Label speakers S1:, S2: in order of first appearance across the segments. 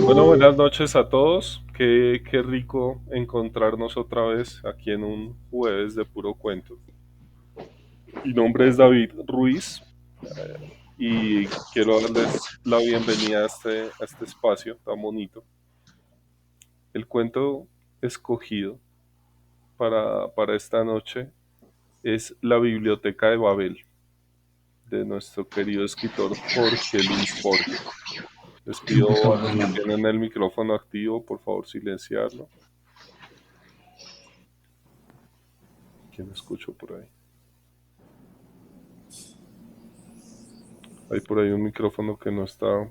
S1: Bueno, buenas noches a todos. Qué rico encontrarnos otra vez aquí en un jueves de puro cuento. Mi nombre es David Ruiz y quiero darles la bienvenida a este espacio tan bonito. El cuento escogido para esta noche es La Biblioteca de Babel, de nuestro querido escritor Jorge Luis Borges. Les pido a los que tienen el micrófono activo, por favor, silenciarlo. ¿Quién escucho por ahí? Hay por ahí un micrófono que no está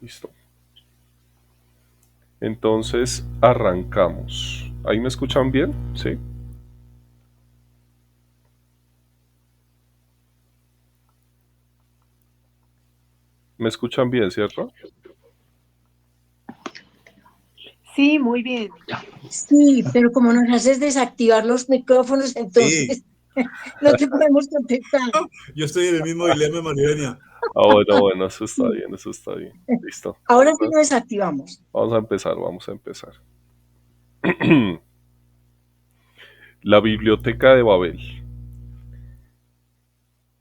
S1: listo. Entonces arrancamos. ¿Ahí me escuchan bien? Sí. ¿Me escuchan bien, cierto?
S2: Sí, muy bien.
S3: Sí, pero como nos haces desactivar los micrófonos,
S4: Sí,
S3: entonces no te podemos contestar.
S4: yo estoy en el mismo dilema, Marilena.
S1: Bueno, eso está
S3: Sí.
S1: bien, eso está bien. Listo.
S3: Ahora sí lo desactivamos.
S1: Vamos a empezar. La Biblioteca de Babel.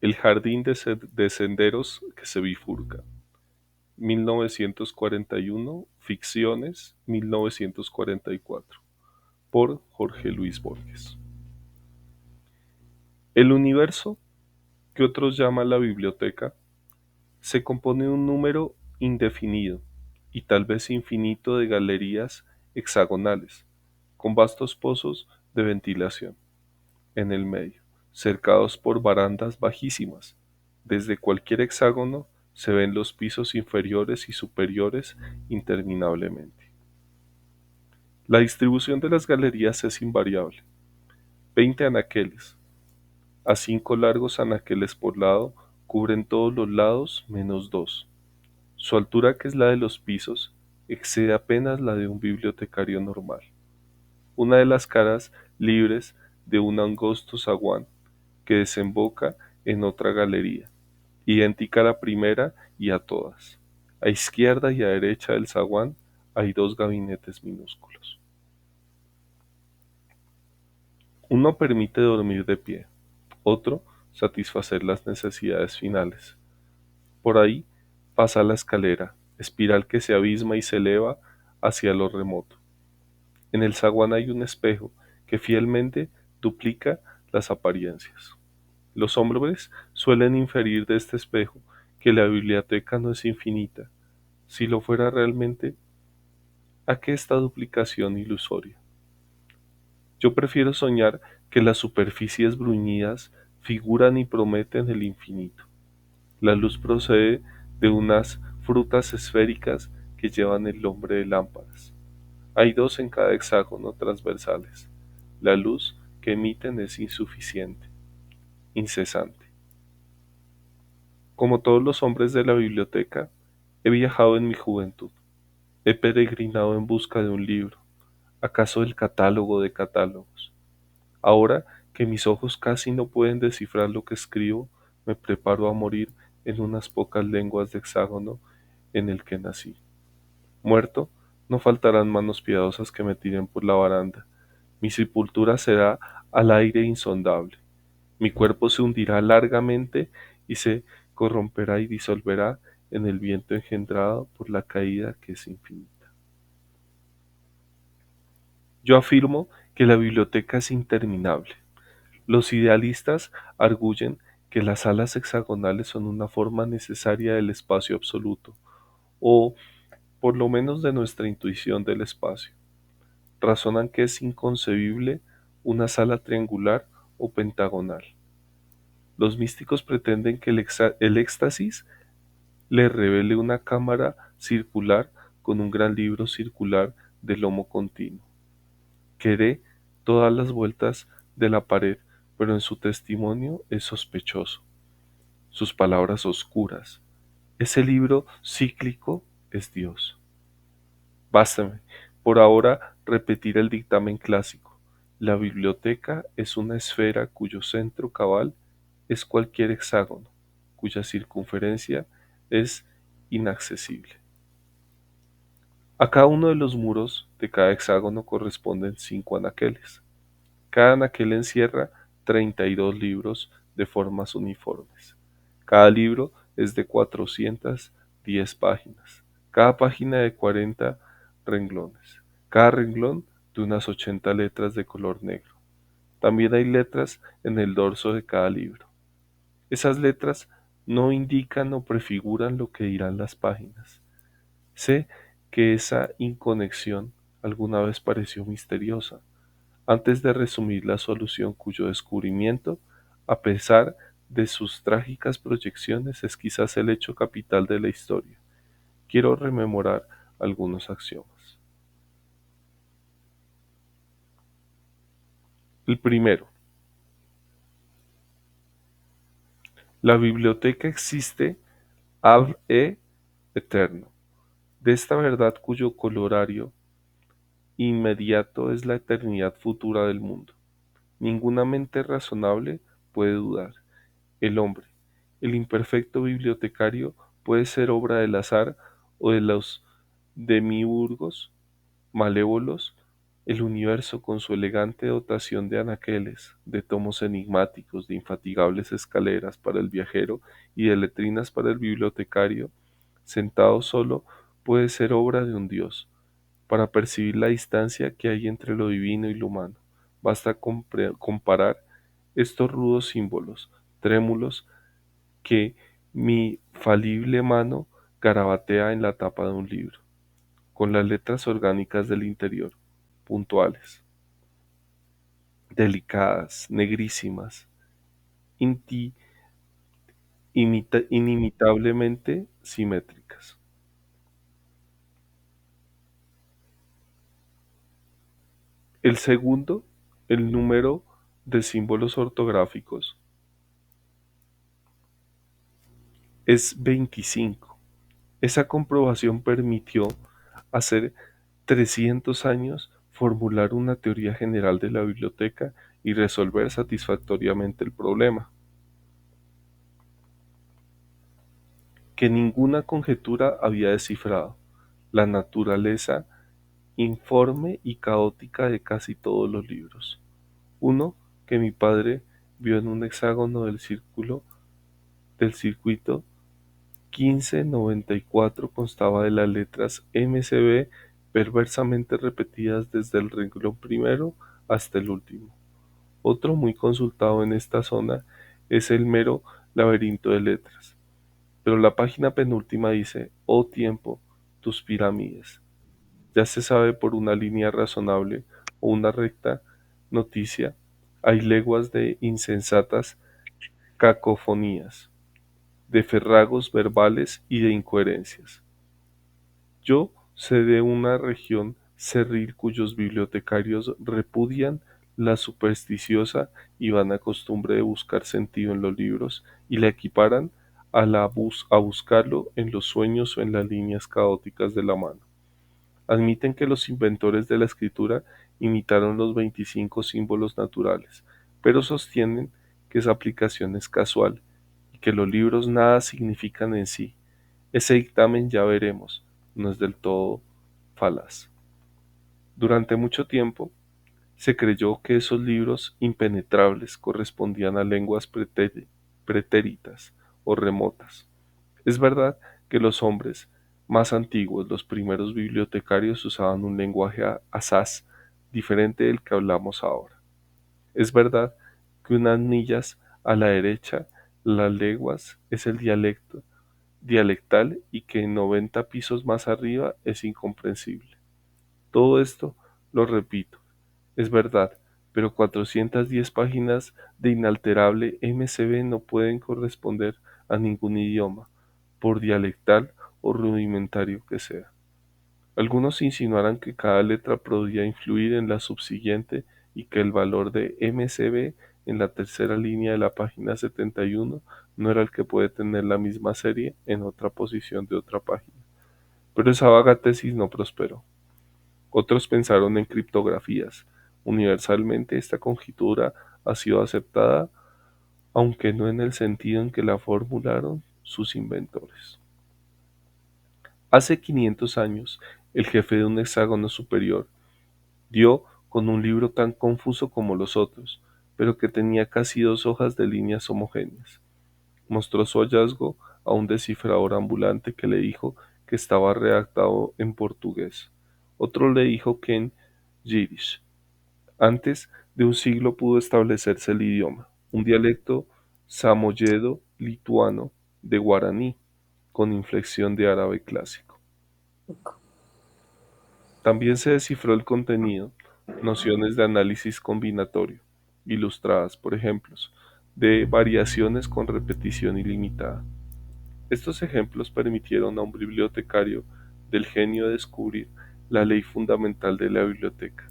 S1: El jardín de senderos que se bifurca. 1941, Ficciones, 1944. Por Jorge Luis Borges. El universo, que otros llaman la biblioteca, se compone de un número indefinido y tal vez infinito de galerías hexagonales, con vastos pozos de ventilación en el medio, cercados por barandas bajísimas. Desde cualquier hexágono se ven los pisos inferiores y superiores interminablemente. La distribución de las galerías es invariable. 20 anaqueles, a 5 largos anaqueles por lado, cubren todos los lados menos dos. Su altura, que es la de los pisos, excede apenas la de un bibliotecario normal. Una de las caras libres de un angosto zaguán que desemboca en otra galería, idéntica a la primera y a todas. A izquierda y a derecha del zaguán hay dos gabinetes minúsculos. Uno permite dormir de pie, otro satisfacer las necesidades finales. Por ahí pasa la escalera, espiral que se abisma y se eleva hacia lo remoto. En el zaguán hay un espejo que fielmente duplica las apariencias. Los hombres suelen inferir de este espejo que la biblioteca no es infinita. Si lo fuera realmente, ¿a qué esta duplicación ilusoria? Yo prefiero soñar que las superficies bruñidas figuran y prometen el infinito. La luz procede de unas frutas esféricas que llevan el nombre de lámparas. Hay dos en cada hexágono transversales. La luz que emiten es insuficiente, incesante. Como todos los hombres de la biblioteca, he viajado en mi juventud. He peregrinado en busca de un libro, acaso del catálogo de catálogos. Ahora que mis ojos casi no pueden descifrar lo que escribo, me preparo a morir en unas pocas lenguas de hexágono en el que nací. Muerto, no faltarán manos piadosas que me tiren por la baranda. Mi sepultura será al aire insondable. Mi cuerpo se hundirá largamente y se corromperá y disolverá en el viento engendrado por la caída que es infinita. Yo afirmo que la biblioteca es interminable. Los idealistas arguyen que las salas hexagonales son una forma necesaria del espacio absoluto, o por lo menos de nuestra intuición del espacio. Razonan que es inconcebible una sala triangular o pentagonal. Los místicos pretenden que el éxtasis le revele una cámara circular con un gran libro circular de lomo continuo, que dé todas las vueltas de la pared, pero en su testimonio es sospechoso, sus palabras oscuras. Ese libro cíclico es Dios. Bástame, por ahora, repetir el dictamen clásico. La biblioteca es una esfera cuyo centro cabal es cualquier hexágono, cuya circunferencia es inaccesible. A cada uno de los muros de cada hexágono corresponden 5 anaqueles. Cada anaquel encierra 32 libros de formas uniformes. Cada libro es de 410 páginas. Cada página de 40 renglones. Cada renglón de unas 80 letras de color negro. También hay letras en el dorso de cada libro. Esas letras no indican o prefiguran lo que dirán las páginas. Sé que esa inconexión alguna vez pareció misteriosa, antes de resumir la solución cuyo descubrimiento, a pesar de sus trágicas proyecciones, es quizás el hecho capital de la historia. Quiero rememorar algunos axiomas. El primero. La biblioteca existe ab eterno. De esta verdad cuyo colorario inmediato es la eternidad futura del mundo. Ninguna mente razonable puede dudar. El hombre, el imperfecto bibliotecario, puede ser obra del azar o de los demiurgos malévolos. El universo, con su elegante dotación de anaqueles, de tomos enigmáticos, de infatigables escaleras para el viajero y de letrinas para el bibliotecario, sentado solo, puede ser obra de un dios. Para percibir la distancia que hay entre lo divino y lo humano, basta comparar estos rudos símbolos, trémulos, que mi falible mano garabatea en la tapa de un libro, con las letras orgánicas del interior, puntuales, delicadas, negrísimas, inimitablemente simétricas. El segundo, el número de símbolos ortográficos, es 25. Esa comprobación permitió, hace 300 años, formular una teoría general de la biblioteca y resolver satisfactoriamente el problema, que ninguna conjetura había descifrado: la naturaleza informe y caótica de casi todos los libros. Uno que mi padre vio en un hexágono del circuito 1594 constaba de las letras MCB perversamente repetidas desde el renglón primero hasta el último. Otro muy consultado en esta zona es el mero laberinto de letras. Pero la página penúltima dice: oh tiempo, tus pirámides. Ya se sabe por una línea razonable o una recta noticia, hay leguas de insensatas cacofonías, de ferragos verbales y de incoherencias. Yo sé de una región cerril cuyos bibliotecarios repudian la supersticiosa y vana costumbre de buscar sentido en los libros y la equiparan a buscarlo en los sueños o en las líneas caóticas de la mano. Admiten que los inventores de la escritura imitaron los 25 símbolos naturales, pero sostienen que esa aplicación es casual y que los libros nada significan en sí. Ese dictamen, ya veremos, no es del todo falaz. Durante mucho tiempo se creyó que esos libros impenetrables correspondían a lenguas pretéritas o remotas. Es verdad que los hombres más antiguos, los primeros bibliotecarios, usaban un lenguaje asaz diferente del que hablamos ahora. Es verdad que unas millas a la derecha, las leguas, es el dialectal y que en 90 pisos más arriba es incomprensible. Todo esto, lo repito, es verdad, pero 410 páginas de inalterable MCB no pueden corresponder a ningún idioma, por dialectal o rudimentario que sea. Algunos insinuaran que cada letra podía influir en la subsiguiente y que el valor de MCB en la tercera línea de la página 71 no era el que puede tener la misma serie en otra posición de otra página. Pero esa vaga tesis no prosperó. Otros pensaron en criptografías. Universalmente esta conjetura ha sido aceptada, aunque no en el sentido en que la formularon sus inventores. Hace 500 años, el jefe de un hexágono superior dio con un libro tan confuso como los otros, pero que tenía casi 2 hojas de líneas homogéneas. Mostró su hallazgo a un descifrador ambulante que le dijo que estaba redactado en portugués. Otro le dijo que en yiddish. Antes de un siglo pudo establecerse el idioma, un dialecto samoyedo-lituano de guaraní, con inflexión de árabe clásico. También se descifró el contenido, nociones de análisis combinatorio, ilustradas por ejemplos, de variaciones con repetición ilimitada. Estos ejemplos permitieron a un bibliotecario del genio descubrir la ley fundamental de la biblioteca.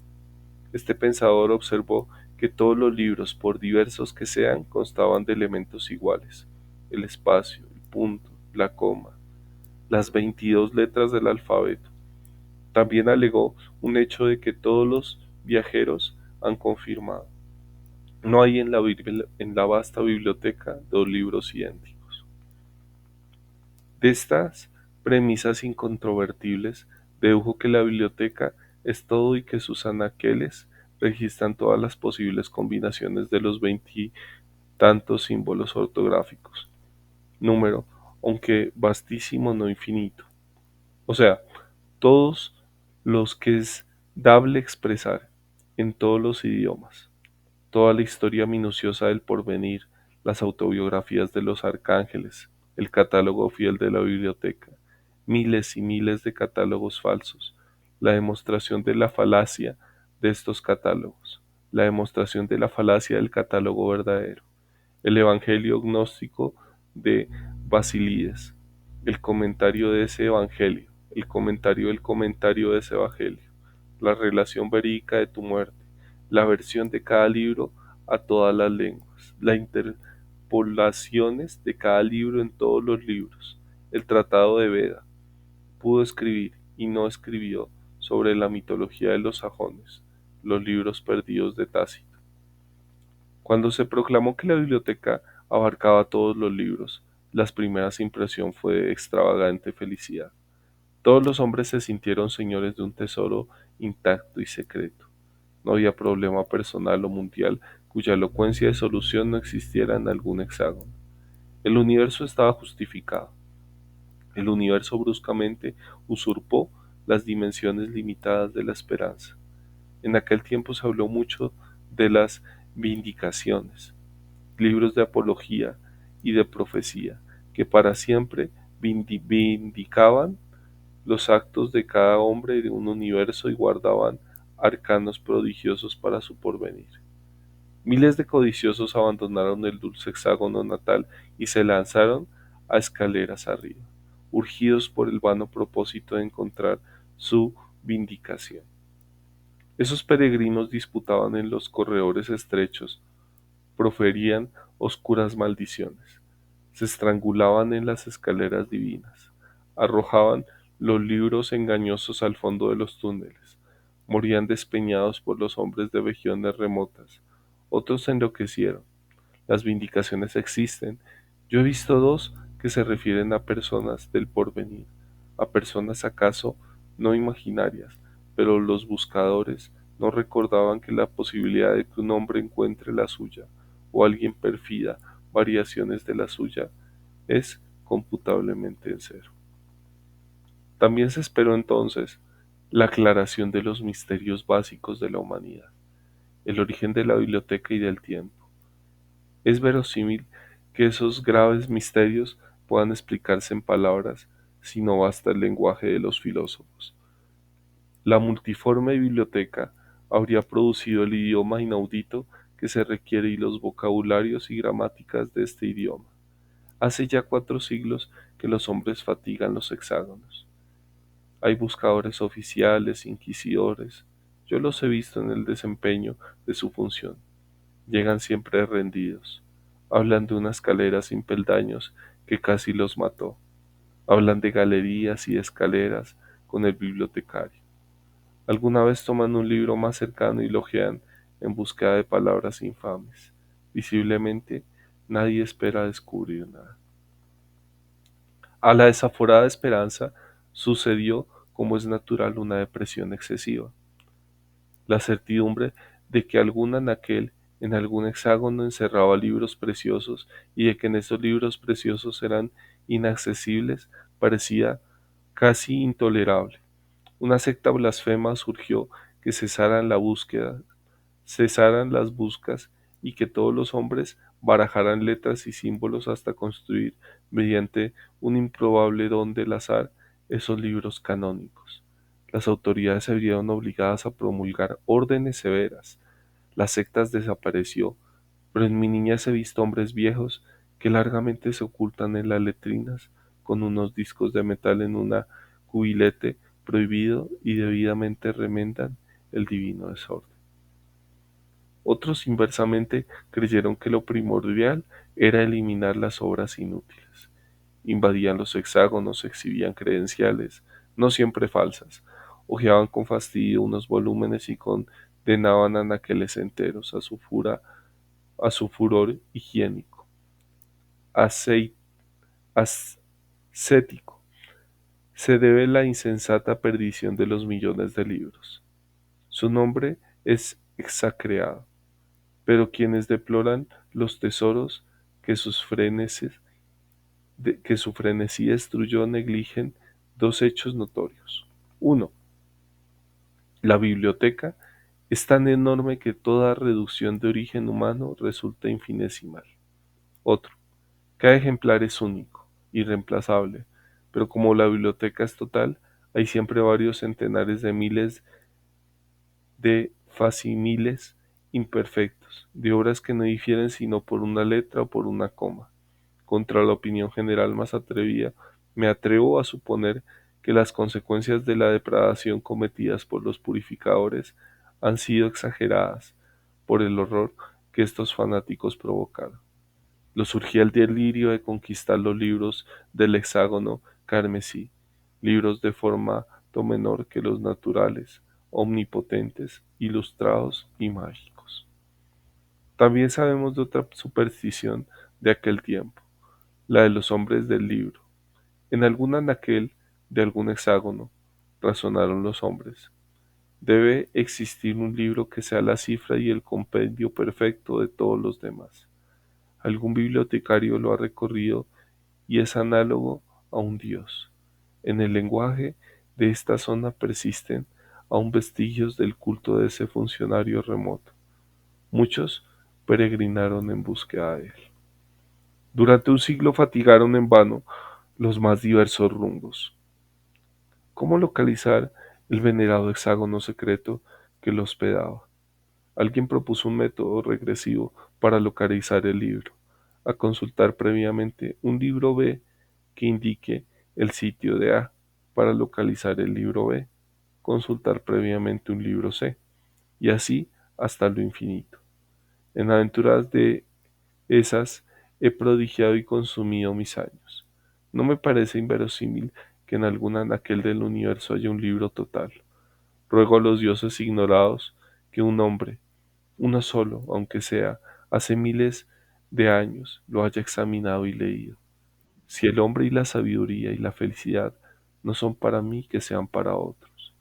S1: Este pensador observó que todos los libros, por diversos que sean, constaban de elementos iguales: el espacio, el punto, la coma, las 22 letras del alfabeto. También alegó un hecho de que todos los viajeros han confirmado: no hay en la vasta biblioteca 2 libros idénticos. De estas premisas incontrovertibles, dedujo que la biblioteca es todo y que sus anaqueles registran todas las posibles combinaciones de los 20 símbolos ortográficos, número, aunque vastísimo, no infinito. O sea, todos los que es dable expresar en todos los idiomas, toda la historia minuciosa del porvenir, las autobiografías de los arcángeles, el catálogo fiel de la biblioteca, miles y miles de catálogos falsos, la demostración de la falacia de estos catálogos, la demostración de la falacia del catálogo verdadero, el evangelio gnóstico de Basílides, el comentario de ese evangelio, el comentario del comentario de ese evangelio, la relación verídica de tu muerte, la versión de cada libro a todas las lenguas, las interpolaciones de cada libro en todos los libros, el tratado de Beda. Pudo escribir y no escribió sobre la mitología de los sajones, los libros perdidos de Tácito. Cuando se proclamó que la biblioteca abarcaba todos los libros, la primera impresión fue de extravagante felicidad. Todos los hombres se sintieron señores de un tesoro intacto y secreto. No había problema personal o mundial cuya elocuencia de solución no existiera en algún hexágono. El universo estaba justificado. El universo bruscamente usurpó las dimensiones limitadas de la esperanza. En aquel tiempo se habló mucho de las vindicaciones, libros de apología y de profecía, que para siempre vindicaban los actos de cada hombre de un universo y guardaban arcanos prodigiosos para su porvenir. Miles de codiciosos abandonaron el dulce hexágono natal y se lanzaron a escaleras arriba, urgidos por el vano propósito de encontrar su vindicación. Esos peregrinos disputaban en los corredores estrechos, proferían oscuras maldiciones, se estrangulaban en las escaleras divinas, arrojaban los libros engañosos al fondo de los túneles, morían despeñados por los hombres de regiones remotas. Otros enloquecieron. Las vindicaciones existen. Yo he visto 2 que se refieren a personas del porvenir, a personas acaso no imaginarias, pero los buscadores no recordaban que la posibilidad de que un hombre encuentre la suya, o alguien perfida variaciones de la suya, es computablemente en cero. También se esperó entonces la aclaración de los misterios básicos de la humanidad, el origen de la biblioteca y del tiempo. Es verosímil que esos graves misterios puedan explicarse en palabras si no basta el lenguaje de los filósofos. La multiforme biblioteca habría producido el idioma inaudito que se requiere y los vocabularios y gramáticas de este idioma. Hace ya 4 siglos que los hombres fatigan los hexágonos. Hay buscadores oficiales, inquisidores. Yo los he visto en el desempeño de su función. Llegan siempre rendidos. Hablan de una escalera sin peldaños que casi los mató. Hablan de galerías y escaleras con el bibliotecario. Alguna vez toman un libro más cercano y lo ojean en búsqueda de palabras infames. Visiblemente nadie espera descubrir nada. A la desaforada esperanza sucedió, como es natural, una depresión excesiva. La certidumbre de que algún anaquel en algún hexágono encerraba libros preciosos y de que en esos libros preciosos eran inaccesibles parecía casi intolerable. Una secta blasfema surgió que cesaran las buscas y que todos los hombres barajaran letras y símbolos hasta construir, mediante un improbable don del azar, esos libros canónicos. Las autoridades se vieron obligadas a promulgar órdenes severas. La secta desapareció, pero en mi niñez he visto hombres viejos que largamente se ocultan en las letrinas con unos discos de metal en una cubilete prohibido y debidamente remendan el divino desorden. Otros inversamente creyeron que lo primordial era eliminar las obras inútiles. Invadían los hexágonos, exhibían credenciales, no siempre falsas, hojeaban con fastidio unos volúmenes y condenaban anaqueles enteros a su furor higiénico, ascético. Se debe la insensata perdición de los millones de libros. Su nombre es execrado, pero quienes deploran los tesoros que que su frenesí destruyó negligen dos hechos notorios. Uno, la biblioteca es tan enorme que toda reducción de origen humano resulta infinitesimal. Otro, cada ejemplar es único, irreemplazable, pero como la biblioteca es total, hay siempre varios centenares de miles de facsímiles imperfectos, de obras que no difieren sino por una letra o por una coma. Contra la opinión general más atrevida, me atrevo a suponer que las consecuencias de la depravación cometidas por los purificadores han sido exageradas por el horror que estos fanáticos provocaron. Los surgía el delirio de conquistar los libros del hexágono carmesí, libros de formato menor que los naturales, omnipotentes, ilustrados y mágicos. También sabemos de otra superstición de aquel tiempo, la de los hombres del libro. En algún anaquel de algún hexágono, razonaron los hombres, debe existir un libro que sea la cifra y el compendio perfecto de todos los demás. Algún bibliotecario lo ha recorrido y es análogo a un dios. En el lenguaje de esta zona persisten aún vestigios del culto de ese funcionario remoto. Muchos peregrinaron en búsqueda de él. Durante un siglo fatigaron en vano los más diversos rumbos. ¿Cómo localizar el venerado hexágono secreto que lo hospedaba? Alguien propuso un método regresivo para localizar el libro, a consultar previamente un libro B que indique el sitio de A, para localizar el libro B, consultar previamente un libro C, y así hasta lo infinito. En aventuras de esas he prodigiado y consumido mis años. No me parece inverosímil que en algún anaquel del universo haya un libro total. Ruego a los dioses ignorados que un hombre, uno solo, aunque sea, hace miles de años, lo haya examinado y leído. Si el hombre y la sabiduría y la felicidad no son para mí, que sean para otros.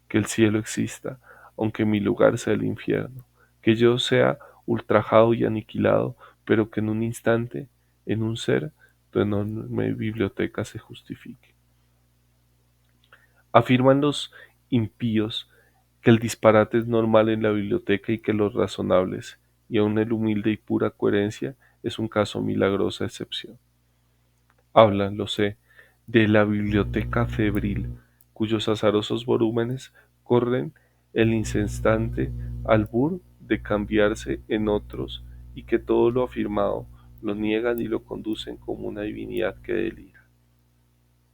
S1: Que el cielo exista, aunque mi lugar sea el infierno. Que yo sea ultrajado y aniquilado, pero que en un instante, en un ser, tu enorme biblioteca se justifique. Afirman los impíos que el disparate es normal en la biblioteca y que los razonables, y aun el humilde y pura coherencia, es un caso milagrosa excepción. Hablan, lo sé, de la biblioteca febril, cuyos azarosos volúmenes corren el incesante albur de cambiarse en otros y que todo lo afirmado lo niegan y lo conducen como una divinidad que delira.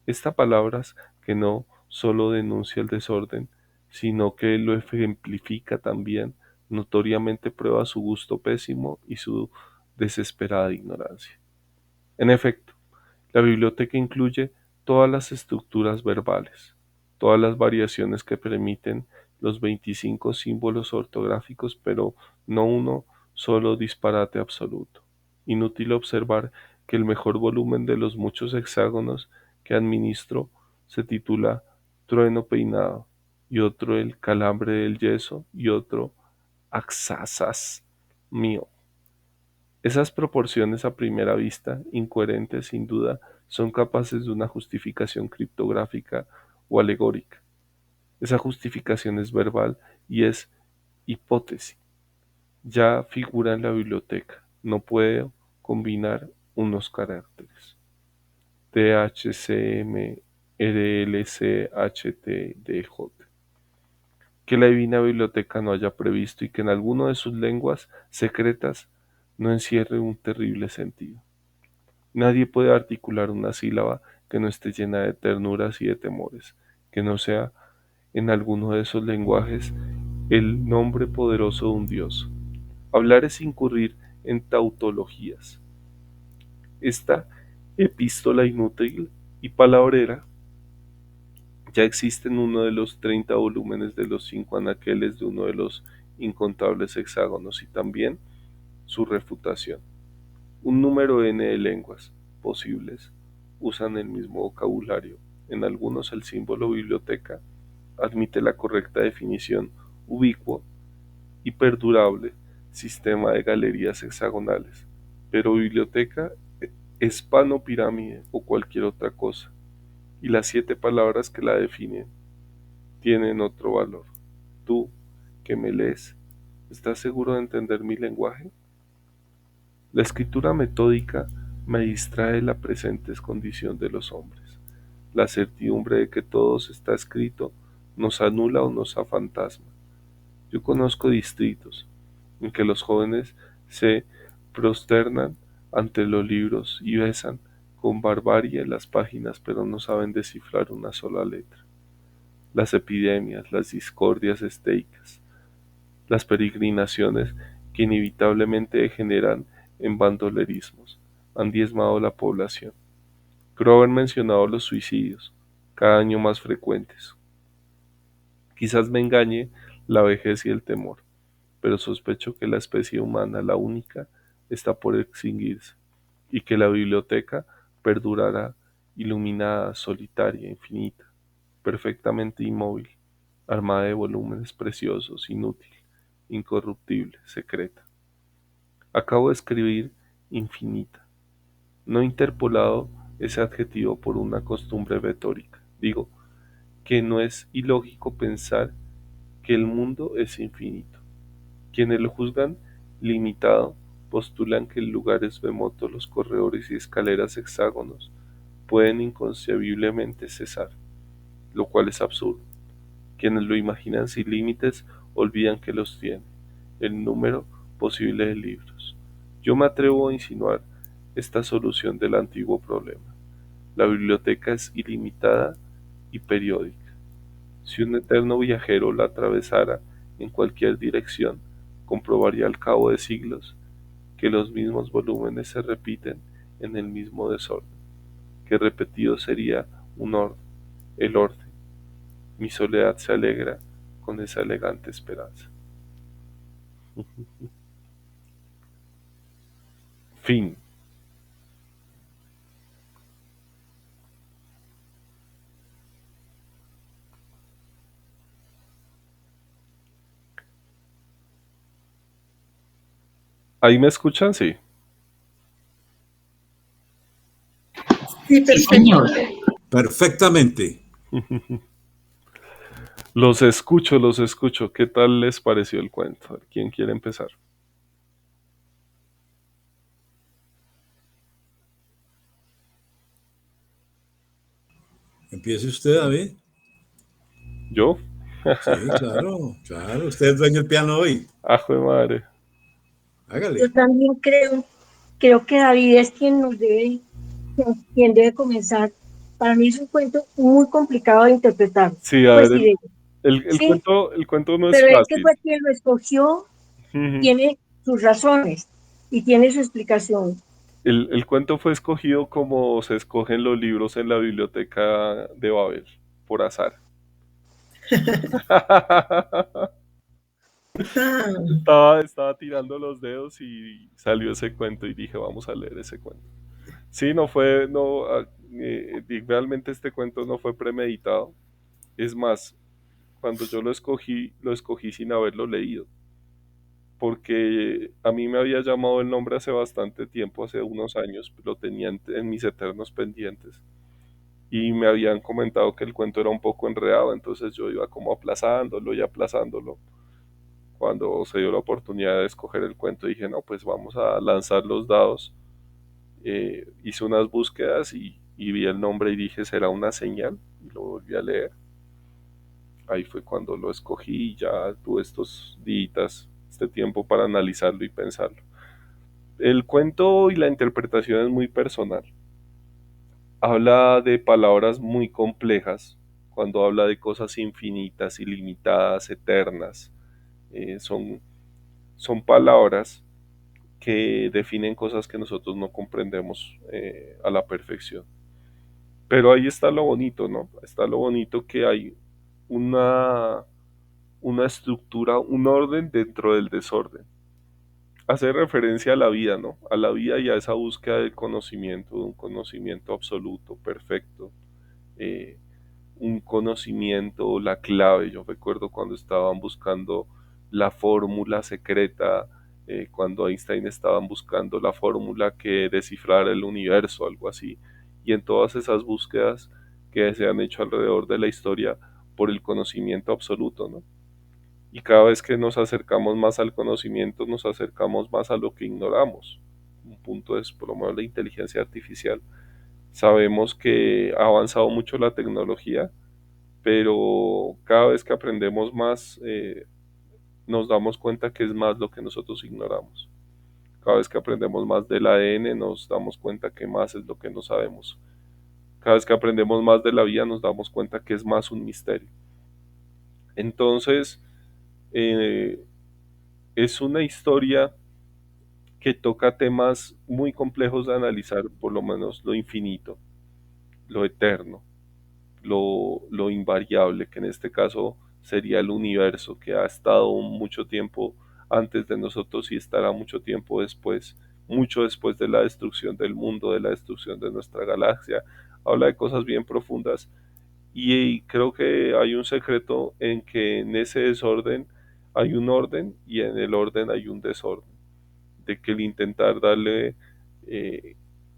S1: Esta palabras que no sólo denuncia el desorden, sino que lo ejemplifica también, notoriamente prueba su gusto pésimo y su desesperada ignorancia. En efecto, la biblioteca incluye todas las estructuras verbales, todas las variaciones que permiten los 25 símbolos ortográficos, pero no uno solo disparate absoluto. Inútil observar que el mejor volumen de los muchos hexágonos que administro se titula Trueno peinado, y otro El calambre del yeso, y otro Axasas mío. Esas proporciones a primera vista, incoherentes sin duda, son capaces de una justificación criptográfica o alegórica. Esa justificación es verbal y es hipótesis. Ya figura en la biblioteca. No puedo combinar unos caracteres. THCM RLCHTDJ. Que la divina biblioteca no haya previsto y que en alguna de sus lenguas secretas no encierre un terrible sentido. Nadie puede articular una sílaba que no esté llena de ternuras y de temores, que no sea en alguno de esos lenguajes el nombre poderoso de un dios. Hablar es incurrir en tautologías. Esta epístola inútil y palabrera ya existe en uno de los 30 volúmenes de los 5 anaqueles de uno de los incontables hexágonos y también su refutación. Un número n de lenguas posibles usan el mismo vocabulario. En algunos el símbolo biblioteca admite la correcta definición ubicuo y perdurable sistema de galerías hexagonales, pero biblioteca es pan o pirámide o cualquier otra cosa, y las 7 palabras que la definen tienen otro valor. Tú, que me lees, ¿estás seguro de entender mi lenguaje? La escritura metódica me distrae de la presente condición de los hombres. La certidumbre de que todo está escrito nos anula o nos afantasma. Yo conozco distritos en que los jóvenes se prosternan ante los libros y besan con barbarie las páginas, pero no saben descifrar una sola letra. Las epidemias, las discordias estoicas, las peregrinaciones que inevitablemente degeneran en bandolerismos han diezmado la población. Creo haber mencionado los suicidios, cada año más frecuentes. Quizás me engañe la vejez y el temor, pero sospecho que la especie humana, la única, está por extinguirse, y que la biblioteca perdurará iluminada, solitaria, infinita, perfectamente inmóvil, armada de volúmenes preciosos, inútil, incorruptible, secreta. Acabo de escribir infinita, no interpolado ese adjetivo por una costumbre retórica. Digo que no es ilógico pensar que el mundo es infinito. Quienes lo juzgan limitado postulan que en lugares remotos los corredores y escaleras hexágonos pueden inconcebiblemente cesar, lo cual es absurdo. Quienes lo imaginan sin límites olvidan que los tiene, el número posible de libros. Yo me atrevo a insinuar esta solución del antiguo problema. La biblioteca es ilimitada y periódica. Si un eterno viajero la atravesara en cualquier dirección, comprobaría al cabo de siglos que los mismos volúmenes se repiten en el mismo desorden, que repetido sería un orden, el orden. Mi soledad se alegra con esa elegante esperanza. Fin. ¿Ahí me escuchan? Sí.
S2: Sí,
S3: Sí,
S2: perfecto.
S3: señor.
S4: Perfectamente.
S1: Los escucho, los escucho. ¿Qué tal les pareció el cuento? ¿Quién quiere empezar?
S4: Empiece usted, David.
S1: ¿Yo?
S4: Sí, claro, claro. Usted es dueño del piano hoy.
S1: ¡Ajo de madre!
S3: Yo
S4: Hágale.
S3: también creo que David es quien debe comenzar. Para mí es un cuento muy complicado de interpretar.
S1: Sí, a
S3: Pues
S1: ver,
S3: sí, sí,
S1: el cuento no es
S3: pero él que
S1: fácil.
S3: fue quien lo escogió,
S1: Ujú.
S3: tiene sus razones y tiene su explicación.
S1: El cuento fue escogido como se escogen los libros en la biblioteca de Babel, por azar.
S3: Ah,
S1: Estaba tirando los dedos y salió ese cuento y dije, vamos a leer ese cuento. Sí, no fue, no, realmente este cuento no fue premeditado. Es más, cuando yo lo escogí sin haberlo leído, porque a mí me había llamado el nombre hace bastante tiempo, hace unos años, lo tenía en mis eternos pendientes, y me habían comentado que el cuento era un poco enredado, entonces yo iba como aplazándolo y aplazándolo. Cuando se dio la oportunidad de escoger el cuento, dije, no, pues vamos a lanzar los dados. Hice unas búsquedas y vi el nombre y dije, será una señal, y lo volví a leer. Ahí fue cuando lo escogí y ya tuve estos días, este tiempo para analizarlo y pensarlo. El cuento y la interpretación es muy personal. Habla de palabras muy complejas, cuando habla de cosas infinitas, ilimitadas, eternas. Eh, son, son palabras que definen cosas que nosotros no comprendemos a la perfección. Pero ahí está lo bonito, ¿no? Está lo bonito que hay una, una estructura, un orden dentro del desorden. Hace referencia a la vida, ¿no? A la vida y a esa búsqueda del conocimiento, de un conocimiento absoluto, perfecto, eh, un conocimiento, la clave. Yo recuerdo cuando estaban buscando la fórmula secreta, cuando Einstein estaban buscando la fórmula que descifrara el universo, algo así. Y en todas esas búsquedas que se han hecho alrededor de la historia por el conocimiento absoluto, ¿no? Y cada vez que nos acercamos más al conocimiento, nos acercamos más a lo que ignoramos. Un punto es, por lo menos, la inteligencia artificial. Sabemos que ha avanzado mucho la tecnología, pero cada vez que aprendemos más, nos damos cuenta que es más lo que nosotros ignoramos. Cada vez que aprendemos más del ADN, nos damos cuenta que más es lo que no sabemos. Cada vez que aprendemos más de la vida, nos damos cuenta que es más un misterio. Entonces, eh, es una historia que toca temas muy complejos de analizar, por lo menos lo infinito, lo eterno, lo invariable, que en este caso sería el universo, que ha estado mucho tiempo antes de nosotros y estará mucho tiempo después, mucho después de la destrucción del mundo, de la destrucción de nuestra galaxia. Habla de cosas bien profundas y creo que hay un secreto en que en ese desorden hay un orden y en el orden hay un desorden, de que el intentar darle eh,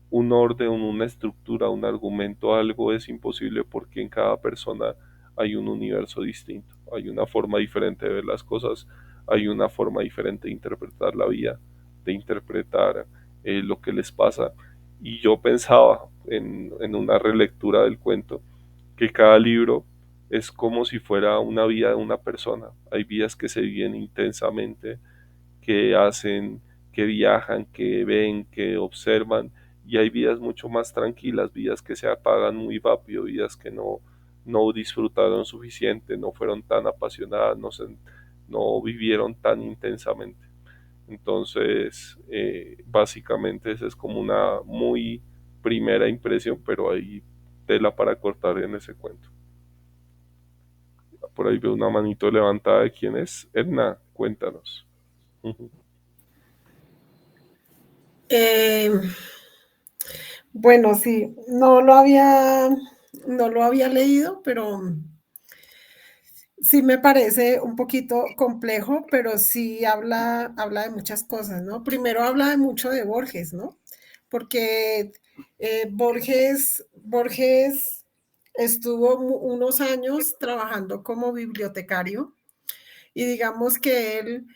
S1: un orden, una estructura, un argumento a algo es imposible porque en cada persona hay un universo distinto, hay una forma diferente de ver las cosas, hay una forma diferente de interpretar la vida, de interpretar lo que les pasa. Y yo pensaba en una relectura del cuento que cada libro es como si fuera una vida de una persona. Hay vidas que se viven intensamente, que hacen, que viajan, que ven, que observan, y hay vidas mucho más tranquilas, vidas que se apagan muy rápido, vidas que no disfrutaron suficiente, no fueron tan apasionadas, no vivieron tan intensamente. Entonces, básicamente esa es como una muy primera impresión, pero hay tela para cortar en ese cuento. Por ahí veo una manito levantada de quién es. Edna, cuéntanos.
S2: Eh, bueno, sí, no lo había leído, pero sí me parece un poquito complejo, pero sí habla de muchas cosas, ¿no? Primero habla de mucho de Borges, ¿no? Porque Borges estuvo unos años trabajando como bibliotecario y digamos que él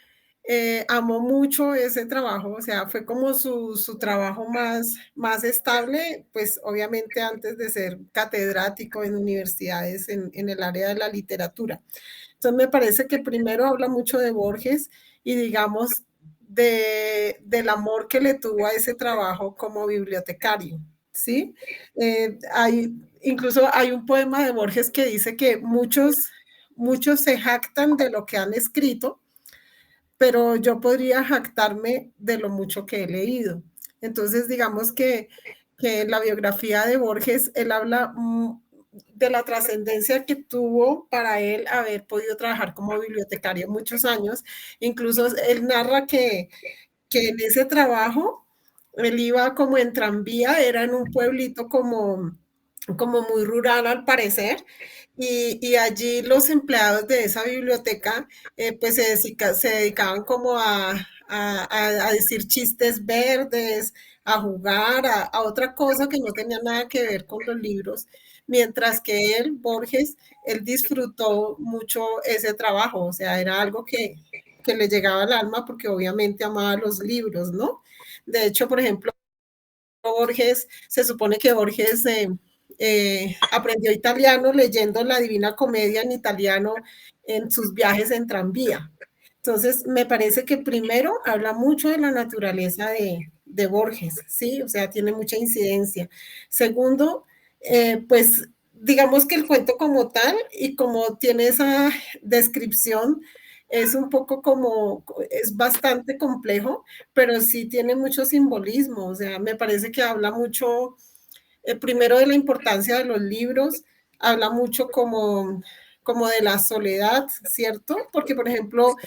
S2: amó mucho ese trabajo, o sea, fue como su trabajo más estable, pues obviamente antes de ser catedrático en universidades en el área de la literatura. Entonces me parece que primero habla mucho de Borges y digamos del amor que le tuvo a ese trabajo como bibliotecario, ¿sí? Incluso hay un poema de Borges que dice que muchos se jactan de lo que han escrito, pero yo podría jactarme de lo mucho que he leído. Entonces, digamos que la biografía de Borges, él habla de la trascendencia que tuvo para él haber podido trabajar como bibliotecario muchos años. Incluso él narra que en ese trabajo él iba como en tranvía, era en un pueblito como muy rural al parecer, y allí los empleados de esa biblioteca pues se dedicaban como a decir chistes verdes, a jugar, a otra cosa que no tenía nada que ver con los libros, mientras que él, Borges, él disfrutó mucho ese trabajo, o sea, era algo que le llegaba al alma porque obviamente amaba los libros, ¿no? De hecho, por ejemplo, Borges, se supone que Borges aprendió italiano leyendo la Divina Comedia en italiano en sus viajes en tranvía. Entonces, me parece que primero habla mucho de la naturaleza de Borges, ¿sí? O sea, tiene mucha incidencia. Segundo, pues digamos que el cuento como tal y como tiene esa descripción, es un poco como, es bastante complejo, pero sí tiene mucho simbolismo, o sea, me parece que habla mucho, primero de la importancia de los libros, habla mucho como de la soledad, ¿cierto? Porque, por ejemplo,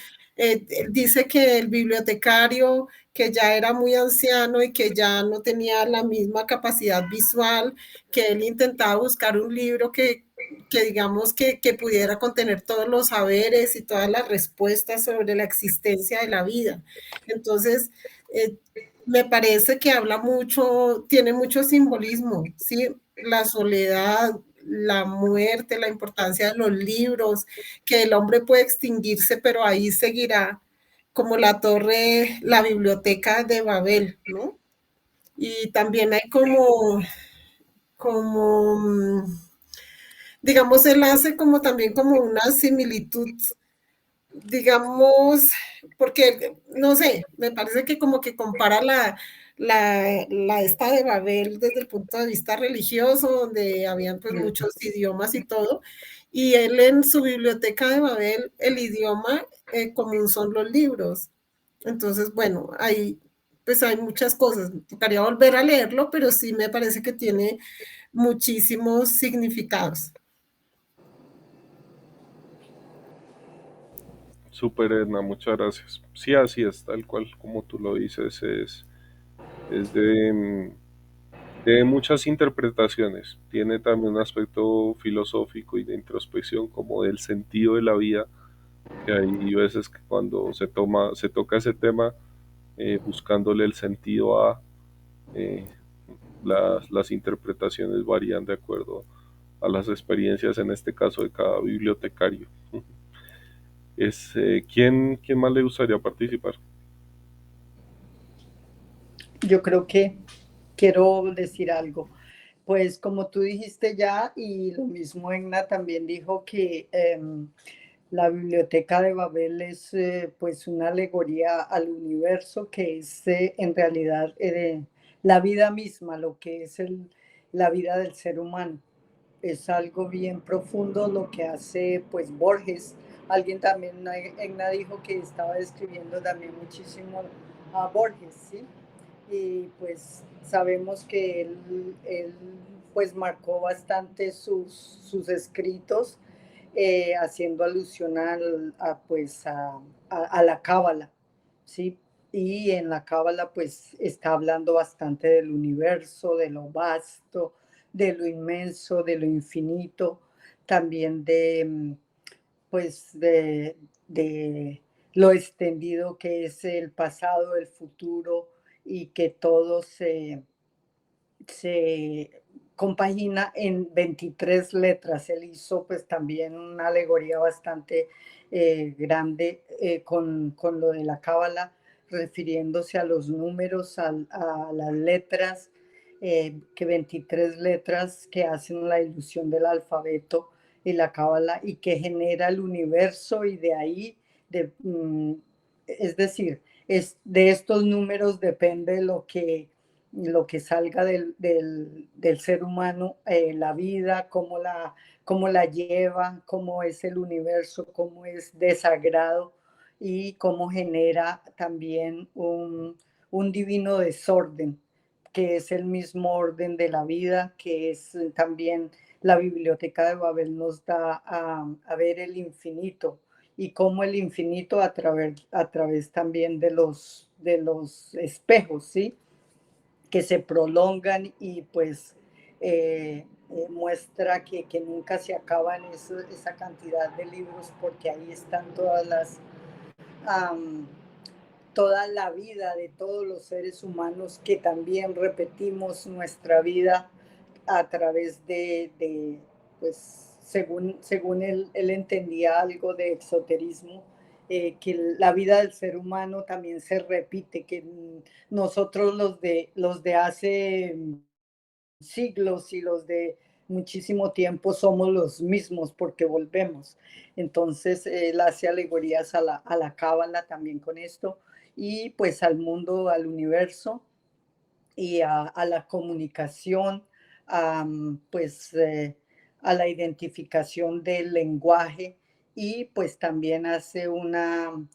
S2: dice que el bibliotecario, que ya era muy anciano y que ya no tenía la misma capacidad visual, que él intentaba buscar un libro que digamos que pudiera contener todos los saberes y todas las respuestas sobre la existencia de la vida. Entonces, me parece que habla mucho, tiene mucho simbolismo, ¿sí? La soledad, la muerte, la importancia de los libros, que el hombre puede extinguirse, pero ahí seguirá como la torre, la biblioteca de Babel, ¿no? Y también hay como, digamos, él hace como también como una similitud, digamos, porque, no sé, me parece que como que compara la esta de Babel desde el punto de vista religioso, donde habían pues muchos idiomas y todo, y él en su biblioteca de Babel, el idioma común son los libros. Entonces, bueno, ahí pues hay muchas cosas. Tocaría volver a leerlo, pero sí me parece que tiene muchísimos significados.
S1: Súper, Edna, muchas gracias. Sí, así es, tal cual como tú lo dices, es de muchas interpretaciones. Tiene también un aspecto filosófico y de introspección como del sentido de la vida, que hay veces que cuando se toca ese tema, buscándole el sentido a eh, las interpretaciones varían de acuerdo a las experiencias, en este caso de cada bibliotecario. ¿Quién más le gustaría participar?
S5: Yo creo que quiero decir algo. Pues como tú dijiste ya, y lo mismo Egna también dijo que la biblioteca de Babel es pues una alegoría al universo que es en realidad la vida misma, lo que es la vida del ser humano. Es algo bien profundo lo que hace pues Borges. Alguien también, Egna dijo que estaba describiendo también muchísimo a Borges, ¿sí? Y pues sabemos que él pues marcó bastante sus escritos haciendo alusión pues a la cábala, ¿sí? Y en la cábala pues está hablando bastante del universo, de lo vasto, de lo inmenso, de lo infinito, también pues de lo extendido que es el pasado, el futuro y que todo se compagina en 23 letras. Él hizo pues también una alegoría bastante grande con lo de la cábala, refiriéndose a los números, a las letras, que 23 letras que hacen la ilusión del alfabeto y la cábala y que genera el universo y de ahí, es decir, de estos números depende lo que salga del ser humano, la vida, cómo la lleva, cómo es el universo, cómo es desagrado y cómo genera también un divino desorden que es el mismo orden de la vida, que es también la Biblioteca de Babel nos da a ver el infinito y cómo el infinito a través también de los espejos, ¿sí? Que se prolongan y pues muestra que nunca se acaban esa cantidad de libros porque ahí están toda la vida de todos los seres humanos que también repetimos nuestra vida a través pues según él entendía algo de exoterismo, que la vida del ser humano también se repite, que nosotros los de hace siglos y los de muchísimo tiempo somos los mismos porque volvemos. Entonces él hace alegorías a la cábala también con esto y pues al mundo, al universo y a la comunicación, pues a la identificación del lenguaje y pues también hace una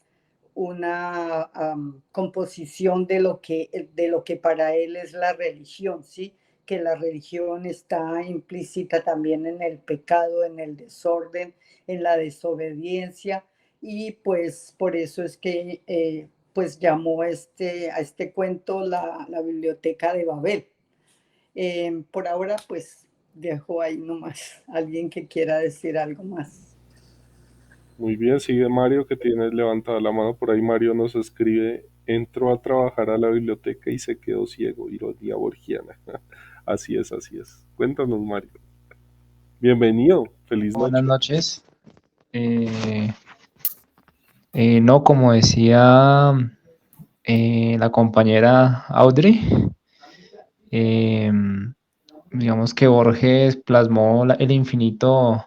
S5: composición de lo que para él es la religión, ¿sí? Que la religión está implícita también en el pecado, en el desorden, en la desobediencia y pues por eso es que pues llamó a este cuento la Biblioteca de Babel. Por ahora pues dejo ahí nomás alguien que quiera decir algo más.
S1: Muy bien, sigue Mario que tienes levantada la mano. Por ahí Mario nos escribe, entró a trabajar a la biblioteca y se quedó ciego, ironía borgiana. Así es, así es. Cuéntanos, Mario. Bienvenido, feliz
S6: Buenas
S1: noche.
S6: noches. No, como decía la compañera Audrey, digamos que Borges plasmó el infinito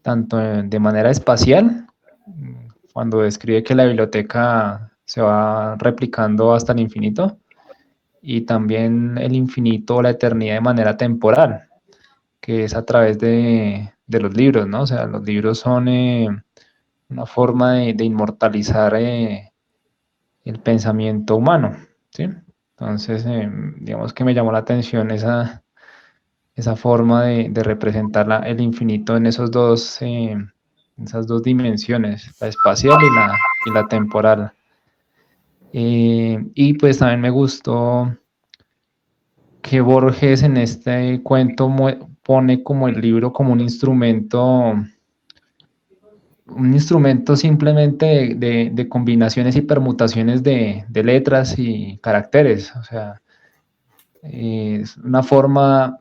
S6: tanto de manera espacial, cuando describe que la biblioteca se va replicando hasta el infinito, y también el infinito o la eternidad de manera temporal, que es a través de los libros, ¿no? O sea, los libros son una forma de inmortalizar el pensamiento humano, ¿sí? Entonces, digamos que me llamó la atención esa forma de representar el infinito en esas dos dimensiones, la espacial y la temporal. Y pues también me gustó que Borges en este cuento pone como el libro como un instrumento simplemente de combinaciones y permutaciones de letras y caracteres. O sea, es una forma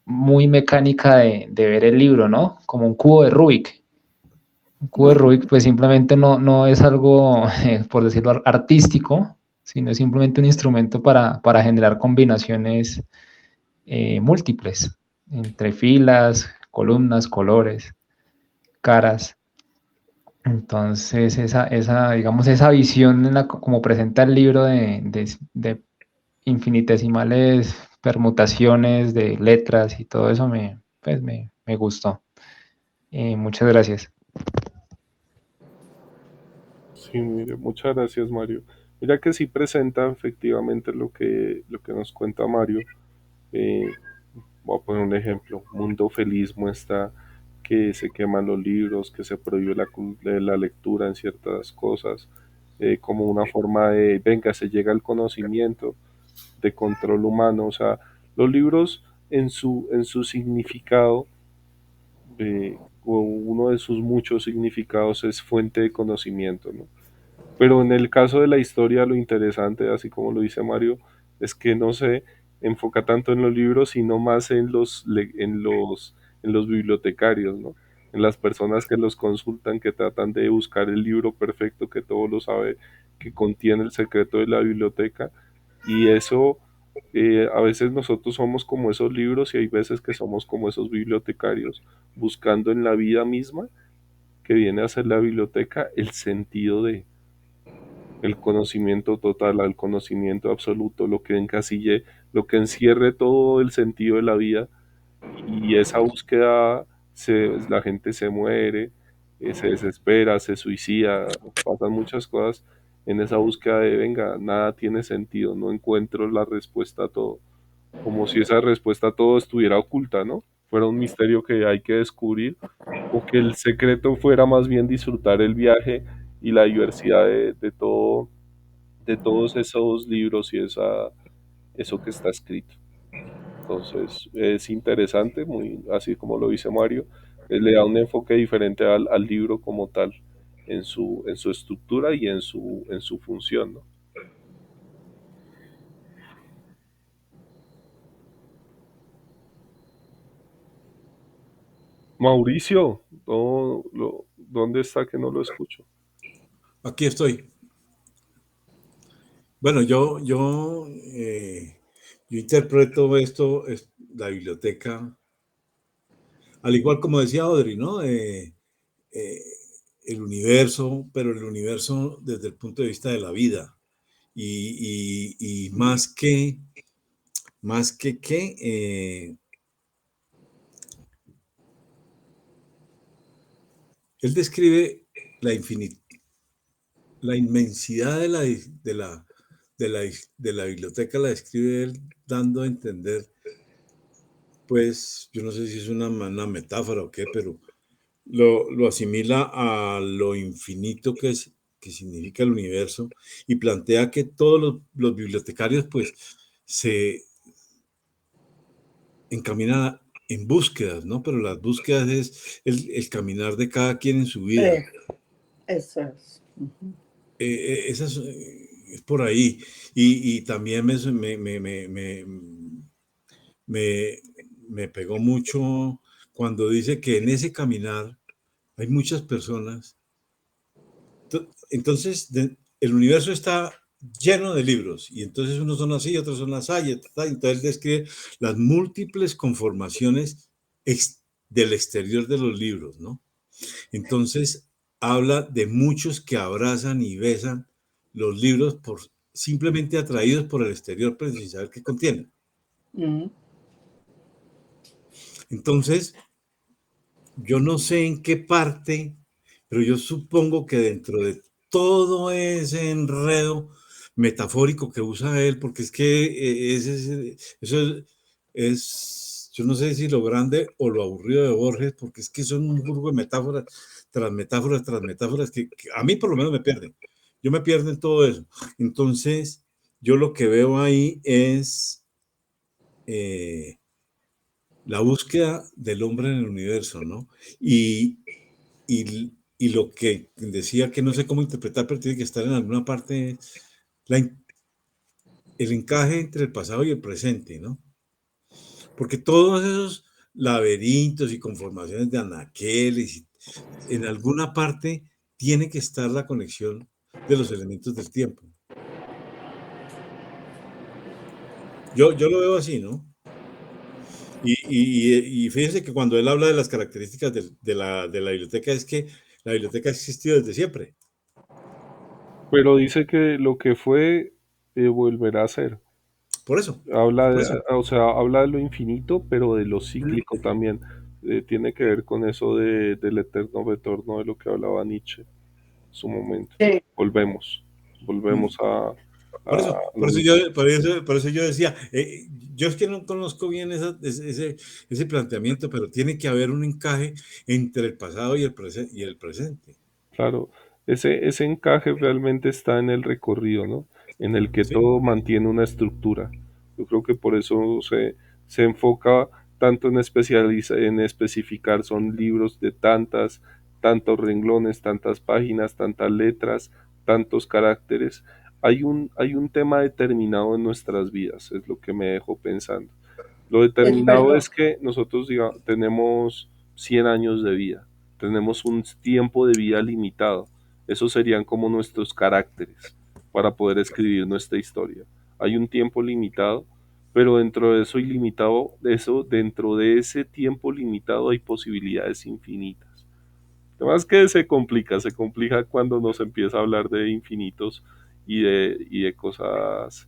S6: muy mecánica de ver el libro, ¿no? Como un cubo de Rubik. Un cubo de Rubik pues simplemente no es algo, por decirlo, artístico, sino es simplemente un instrumento para generar combinaciones múltiples entre filas, columnas, colores, caras. Entonces, digamos, esa visión como presenta el libro de infinitesimales permutaciones de letras y todo eso pues me gustó. Muchas gracias.
S1: Sí, mire, muchas gracias, Mario. Mira que sí presenta efectivamente lo que nos cuenta Mario. Eh, Voy a poner un ejemplo. Mundo Feliz muestra que se queman los libros, que se prohíbe la lectura en ciertas cosas, como una forma de, venga, se llega al conocimiento, de control humano. O sea, los libros en su significado, o uno de sus muchos significados es fuente de conocimiento, ¿no? Pero en el caso de la historia, lo interesante, así como lo dice Mario, es que no se enfoca tanto en los libros, sino más en en los bibliotecarios, ¿no? En las personas que los consultan, que tratan de buscar el libro perfecto que todo lo sabe, que contiene el secreto de la biblioteca. Y eso, a veces nosotros somos como esos libros y hay veces que somos como esos bibliotecarios, buscando en la vida misma, que viene a ser la biblioteca, el sentido de el conocimiento total, al conocimiento absoluto, lo que encasille, lo que encierre todo el sentido de la vida, y esa búsqueda la gente se muere, se desespera, se suicida, pasan muchas cosas, en esa búsqueda de, venga, nada tiene sentido, no encuentro la respuesta a todo, como si esa respuesta a todo estuviera oculta, ¿no? Fuera un misterio que hay que descubrir, o que el secreto fuera más bien disfrutar el viaje y la diversidad de todo, de todos esos libros y eso que está escrito. Entonces es interesante, muy así como lo dice Mario, le da un enfoque diferente al libro como tal, en su estructura y en su función, ¿no? Mauricio, ¿dónde está que no lo escucho?
S4: Aquí estoy. Bueno, yo interpreto esto, la biblioteca, al igual como decía Audrey, ¿no? Eh, el universo, pero el universo desde el punto de vista de la vida. Y él describe la la inmensidad de la biblioteca, la describe él dando a entender, pues, yo no sé si es una metáfora o qué, pero lo asimila a lo infinito que significa el universo y plantea que todos los bibliotecarios, pues, se encaminan en búsquedas, ¿no? Pero las búsquedas es el caminar de cada quien en su vida.
S5: Eso es. Ujú.
S4: Esa es por ahí. Y también me, me pegó mucho cuando dice que en ese caminar hay muchas personas. Entonces, el universo está lleno de libros y entonces unos son así, otros son así, entonces él describe las múltiples conformaciones del exterior de los libros, ¿no? Entonces, habla de muchos que abrazan y besan los libros simplemente atraídos por el exterior, pero sin saber qué contienen.
S5: Ujú.
S4: Entonces, yo no sé en qué parte, pero yo supongo que dentro de todo ese enredo metafórico que usa él, porque es que eso yo no sé si lo grande o lo aburrido de Borges, porque es que son un burgo de metáforas tras metáforas tras metáforas que a mí por lo menos me pierden. Yo me pierdo en todo eso. Entonces, yo lo que veo ahí es eh, la búsqueda del hombre en el universo, ¿no? Y, y lo que decía que no sé cómo interpretar, pero tiene que estar en alguna parte, la, el encaje entre el pasado y el presente, ¿no? Porque todos esos laberintos y conformaciones de anaqueles, en alguna parte tiene que estar la conexión de los elementos del tiempo. Yo lo veo así, ¿no? Y fíjense que cuando él habla de las características de la biblioteca, es que la biblioteca ha existido desde siempre.
S1: Pero dice que lo que fue volverá a ser.
S4: Por eso,
S1: Habla
S4: por
S1: de,
S4: eso.
S1: o sea, habla de lo infinito, pero de lo cíclico también. Tiene que ver con eso del eterno retorno de lo que hablaba Nietzsche en su momento.
S5: Sí.
S1: Volvemos, volvemos a lo mismo.
S4: Por eso yo decía, yo es que no conozco bien ese planteamiento, pero tiene que haber un encaje entre el pasado y el presente.
S1: Claro, ese encaje realmente está en el recorrido, ¿no? En el que
S4: ¿Sí?
S1: todo mantiene una estructura. Yo creo que por eso se enfoca tanto en especificar, son libros de tantos renglones, tantas páginas, tantas letras, tantos caracteres. Hay un tema determinado en nuestras vidas, es lo que me dejó pensando. Lo determinado
S5: Perdón.
S1: es que nosotros tenemos 100 años de vida, tenemos un tiempo de vida limitado. Esos serían como nuestros caracteres para poder escribir nuestra historia. Hay un tiempo limitado, pero dentro de eso ilimitado, dentro de ese tiempo limitado hay posibilidades infinitas. Además que se complica cuando nos empieza a hablar de infinitos y de cosas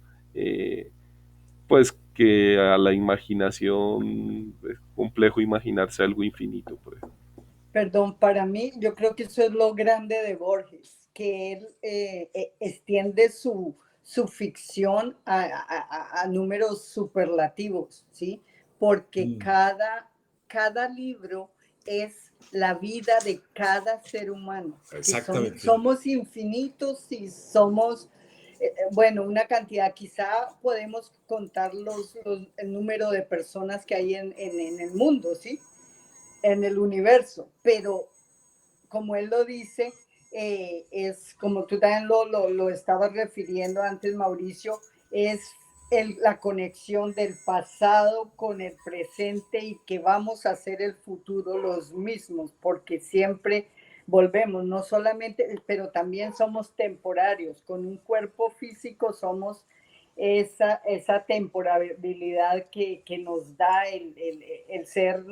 S1: pues que a la imaginación es complejo imaginarse algo infinito, por ejemplo.
S5: Perdón, para mí, yo creo que eso es lo grande de Borges, que él extiende su ficción a números superlativos, ¿sí? Porque cada libro es la vida de cada ser humano.
S4: Exactamente.
S5: Somos infinitos y somos, bueno, una cantidad, quizá podemos contar el número de personas que hay en el mundo, ¿sí? En el universo, pero como él lo dice, es como tú también lo estabas refiriendo antes, Mauricio, es la conexión del pasado con el presente y que vamos a hacer el futuro los mismos, porque siempre volvemos, no solamente, pero también somos temporarios, con un cuerpo físico somos esa temporalidad que nos da el ser,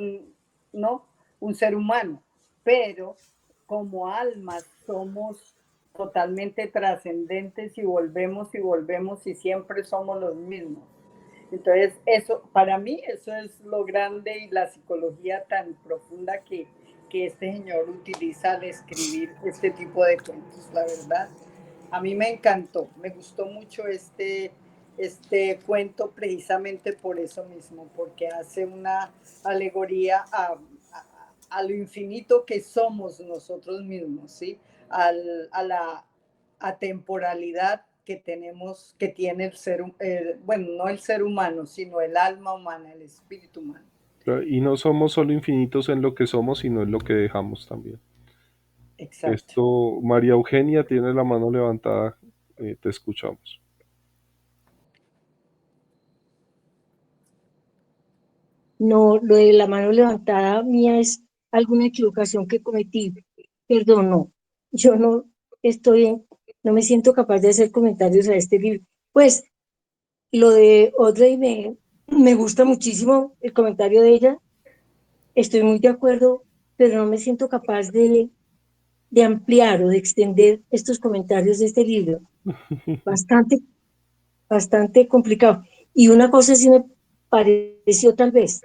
S5: ¿no? Un ser humano, pero como almas somos totalmente trascendentes y volvemos y siempre somos los mismos. Entonces, eso, para mí, eso es lo grande y la psicología tan profunda que este señor utiliza al escribir este tipo de cuentos, la verdad. A mí me encantó, me gustó mucho este cuento precisamente por eso mismo, porque hace una alegoría a lo infinito que somos nosotros mismos, ¿sí? A la atemporalidad que tenemos, que tiene el ser, bueno, no el ser humano, sino el alma humana, el espíritu humano.
S1: Y no somos solo infinitos en lo que somos, sino en lo que dejamos también.
S5: Exacto.
S1: Esto, María Eugenia tiene la mano levantada, te escuchamos.
S3: No, lo de la mano levantada mía es alguna equivocación que cometí. Perdón, no. Yo no no me siento capaz de hacer comentarios a este libro. Pues lo de Audrey me gusta muchísimo el comentario de ella. Estoy muy de acuerdo, pero no me siento capaz de ampliar o de extender estos comentarios de este libro. Bastante, bastante complicado. Y una cosa sí me pareció tal vez,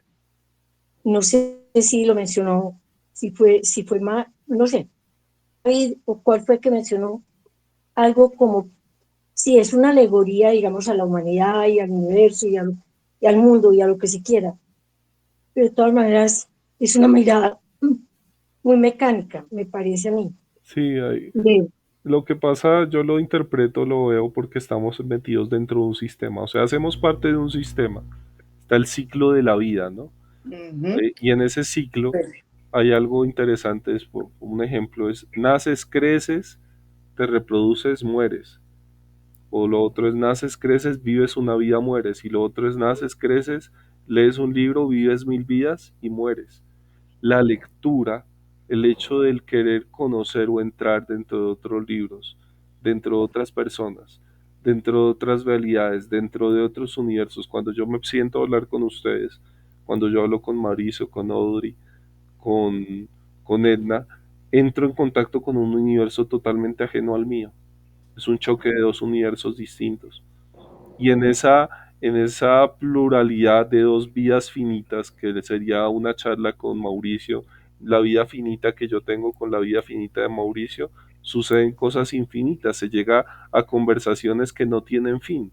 S3: no sé si lo mencionó, si fue más, no sé, David, o cuál fue que mencionó algo como, si es una alegoría, digamos, a la humanidad y al universo y al mundo y a lo que se quiera, pero de todas maneras es una mirada muy mecánica, me parece a mí.
S1: Sí, lo que pasa, yo lo interpreto, lo veo porque estamos metidos dentro de un sistema, o sea, hacemos parte de un sistema. Está el ciclo de la vida, ¿no? Y en ese ciclo hay algo interesante, un ejemplo es, naces, creces, te reproduces, mueres. O lo otro es, naces, creces, vives una vida, mueres. Y lo otro es, naces, creces, lees un libro, vives 1000 vidas y mueres. La lectura, el hecho del querer conocer o entrar dentro de otros libros, dentro de otras personas, dentro de otras realidades, dentro de otros universos. Cuando yo me siento a hablar con ustedes, cuando yo hablo con Mauricio, con Audrey, con, con Edna, entro en contacto con un universo totalmente ajeno al mío. Es un choque de dos universos distintos. Y en esa pluralidad de dos vidas finitas, que sería una charla con Mauricio, la vida finita que yo tengo con la vida finita de Mauricio, suceden cosas infinitas, se llega a conversaciones que no tienen fin,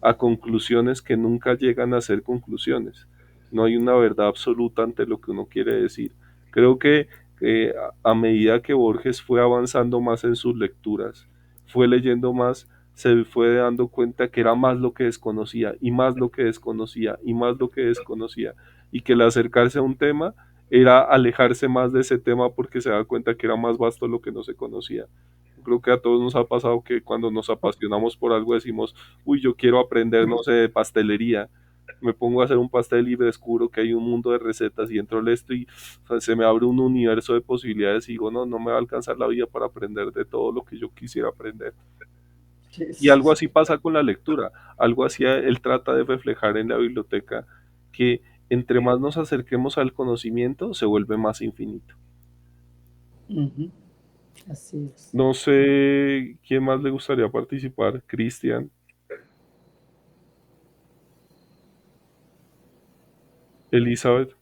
S1: a conclusiones que nunca llegan a ser conclusiones. No hay una verdad absoluta ante lo que uno quiere decir. Creo que a medida que Borges fue avanzando más en sus lecturas, fue leyendo más, se fue dando cuenta que era más lo que desconocía y más lo que desconocía y más lo que desconocía, y que el acercarse a un tema era alejarse más de ese tema porque se da cuenta que era más vasto lo que no se conocía. Creo que a todos nos ha pasado que cuando nos apasionamos por algo decimos, uy, yo quiero aprender, no sé, de pastelería. Me pongo a hacer un pastel y descubro que hay un mundo de recetas y entro en esto y, o sea, se me abre un universo de posibilidades y digo, no, no me va a alcanzar la vida para aprender de todo lo que yo quisiera aprender. Y algo así pasa con la lectura, algo así él trata de reflejar en la biblioteca, que entre más nos acerquemos al conocimiento, se vuelve más infinito.
S5: Así es.
S1: No sé quién más le gustaría participar, Cristian, Elizabeth.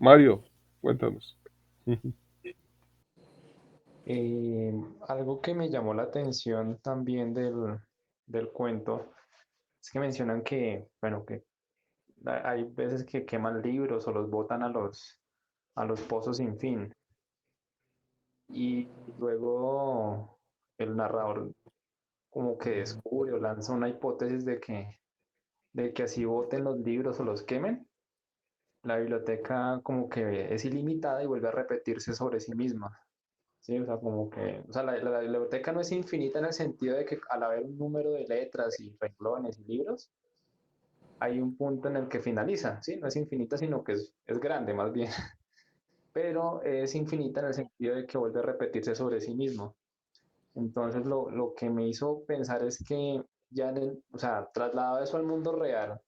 S1: Mario, cuéntanos.
S6: Algo que me llamó la atención también del cuento es que mencionan que, bueno, que hay veces que queman libros o los botan a los pozos sin fin. Y luego el narrador como que descubre o lanza una hipótesis de que así boten los libros o los quemen, la biblioteca como que es ilimitada y vuelve a repetirse sobre sí misma. Sí, o sea, como que, o sea, la biblioteca no es infinita en el sentido de que al haber un número de letras y renglones y libros, hay un punto en el que finaliza, ¿sí? No es infinita, sino que es grande más bien, pero es infinita en el sentido de que vuelve a repetirse sobre sí mismo. Entonces, lo que me hizo pensar es que ya o sea, trasladado eso al mundo real,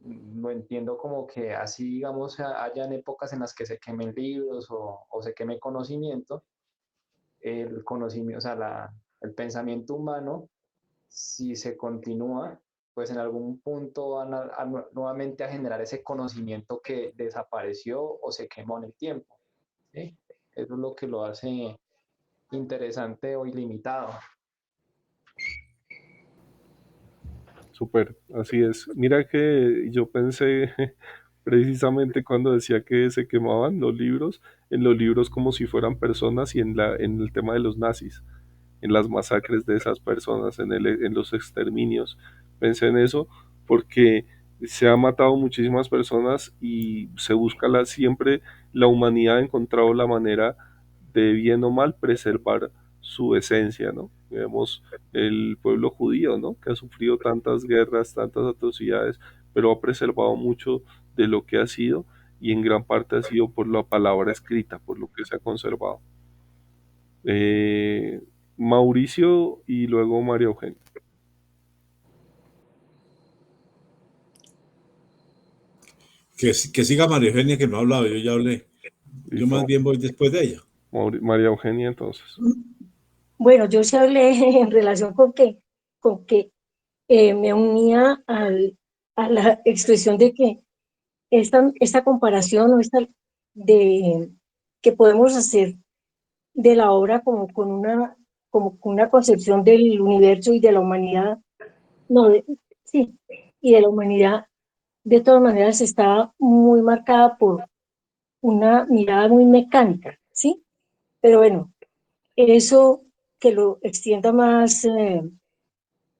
S6: lo entiendo como que así, digamos, hayan épocas en las que se quemen libros o se queme conocimiento, el conocimiento, o sea, el pensamiento humano, si se continúa, pues en algún punto van nuevamente a generar ese conocimiento que desapareció o se quemó en el tiempo, ¿sí? Eso es lo que lo hace interesante o ilimitado.
S1: Súper, así es. Mira que yo pensé precisamente cuando decía que se quemaban los libros, en los libros como si fueran personas y en el tema de los nazis, en las masacres de esas personas, en los exterminios. Pensé en eso porque se ha matado muchísimas personas y se busca siempre la humanidad ha encontrado la manera de bien o mal preservar su esencia, ¿no? Vemos el pueblo judío, ¿no? Que ha sufrido tantas guerras, tantas atrocidades, pero ha preservado mucho de lo que ha sido y en gran parte ha sido por la palabra escrita, por lo que se ha conservado. Eh, Mauricio y luego María Eugenia.
S4: Que siga María Eugenia, que no ha hablado, yo ya hablé. Yo más
S1: Listo.
S4: bien voy después de ella.
S1: María Eugenia entonces.
S3: Bueno, yo sí hablé en relación con que me unía a la expresión de que esta comparación o esta de que podemos hacer de la obra como con una concepción del universo y de la humanidad, no, sí, y de la humanidad, de todas maneras está muy marcada por una mirada muy mecánica, ¿sí? Pero bueno, eso que lo extienda más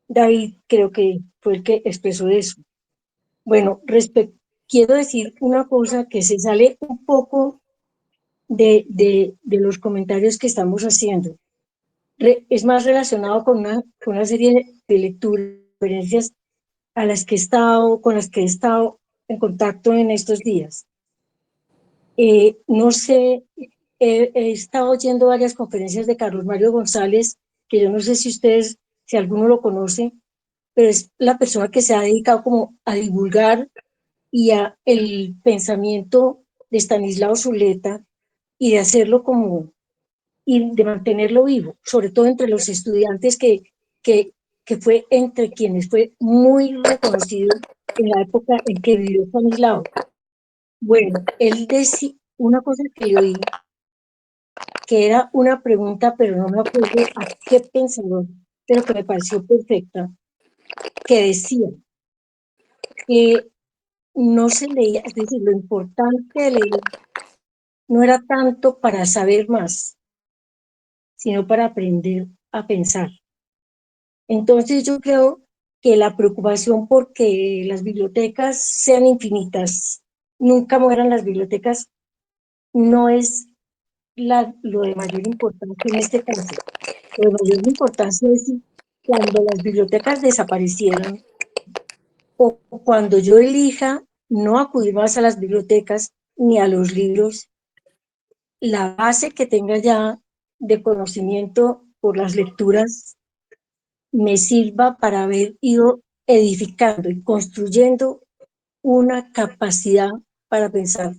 S3: David, creo que fue el que expresó eso. Bueno, quiero decir una cosa que se sale un poco de los comentarios que estamos haciendo. Es más relacionado con una serie de lecturas, experiencias a las que he estado, con las que he estado en contacto en estos días. No sé, he estado oyendo varias conferencias de Carlos Mario González, que yo no sé si ustedes, si alguno lo conoce, pero es la persona que se ha dedicado como a divulgar y a el pensamiento de Estanislao Zuleta y de hacerlo como, y de mantenerlo vivo, sobre todo entre los estudiantes que, que fue entre quienes fue muy reconocido en la época en que vivió Estanislao. Bueno, él decía una cosa que le oí, que era una pregunta, pero no me acuerdo a qué pensador, pero que me pareció perfecta, que decía que no se leía, es decir, lo importante de leer no era tanto para saber más, sino para aprender a pensar. Entonces yo creo que la preocupación por que las bibliotecas sean infinitas, nunca mueran las bibliotecas, no es lo de mayor importancia en este caso. Lo de mayor importancia es si cuando las bibliotecas desaparecieran o cuando yo elija no acudir más a las bibliotecas ni a los libros, la base que tenga ya de conocimiento por las lecturas me sirva para haber ido edificando y construyendo una capacidad para pensar.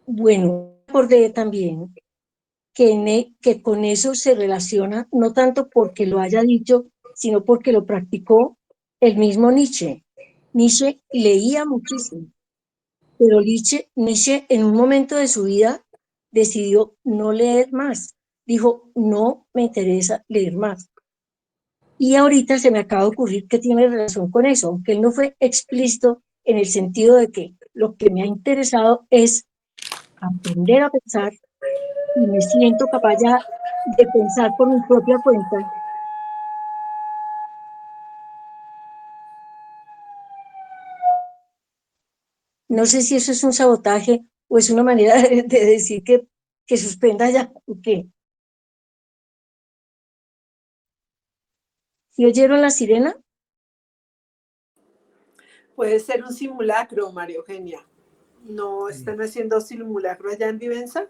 S3: Bueno, acordé también que con eso se relaciona, no tanto porque lo haya dicho, sino porque lo practicó el mismo Nietzsche. Nietzsche leía muchísimo Pero Nietzsche en un momento de su vida decidió no leer más. Dijo, no me interesa leer más. Y ahorita se me acaba de ocurrir que tiene relación con eso, aunque él no fue explícito en el sentido de que lo que me ha interesado es aprender a pensar y me siento capaz ya de pensar por mi propia cuenta. No sé si eso es un sabotaje o es una manera de decir que suspenda ya o qué. ¿Sí oyeron la sirena?
S7: Puede ser un simulacro, María Eugenia. ¿No están haciendo simulacro allá en Vivenza?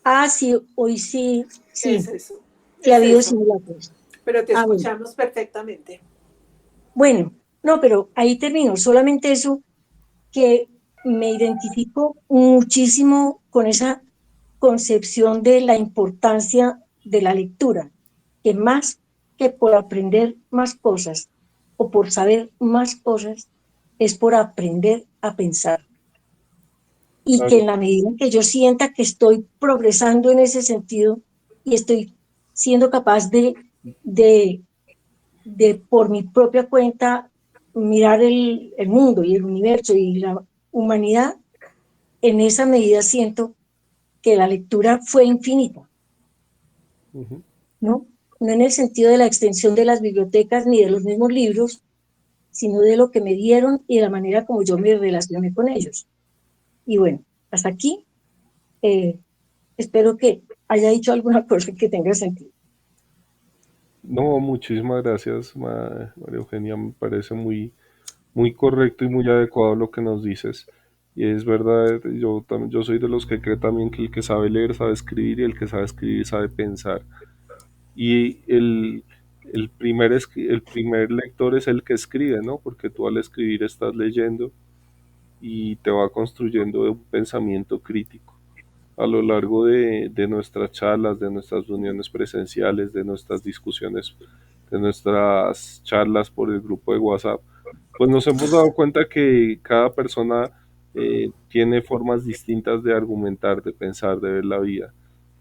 S3: Ah, sí, hoy sí,
S7: Es
S3: sí,
S7: eso,
S3: sí ha
S7: es
S3: habido
S7: eso.
S3: simulacros.
S7: Pero te
S3: Ah, bueno.
S7: escuchamos perfectamente.
S3: Bueno, no, pero ahí termino. Solamente eso, que me identifico muchísimo con esa concepción de la importancia de la lectura, que más que por aprender más cosas o por saber más cosas, es por aprender a pensar. Y que en
S1: Claro,
S3: la medida en que yo sienta que estoy progresando en ese sentido y estoy siendo capaz de, de por mi propia cuenta mirar el mundo y el universo y la humanidad, en esa medida siento que la lectura fue infinita,
S1: ujú.
S3: ¿no? No en el sentido de la extensión de las bibliotecas ni de los mismos libros, sino de lo que me dieron y de la manera como yo me relacioné con ellos. Y bueno, hasta aquí, eh, espero que haya dicho alguna cosa que tenga sentido.
S1: No, muchísimas gracias, María Eugenia. Me parece muy, muy correcto y muy adecuado lo que nos dices. Y es verdad, yo también, yo soy de los que cree también que el que sabe leer sabe escribir y el que sabe escribir sabe pensar. Y el primer lector es el que escribe, ¿no? Porque tú al escribir estás leyendo y te va construyendo un pensamiento crítico. A lo largo de nuestras charlas, de nuestras reuniones presenciales, de nuestras discusiones, de nuestras charlas por el grupo de WhatsApp, pues nos hemos dado cuenta que cada persona tiene formas distintas de argumentar, de pensar, de ver la vida,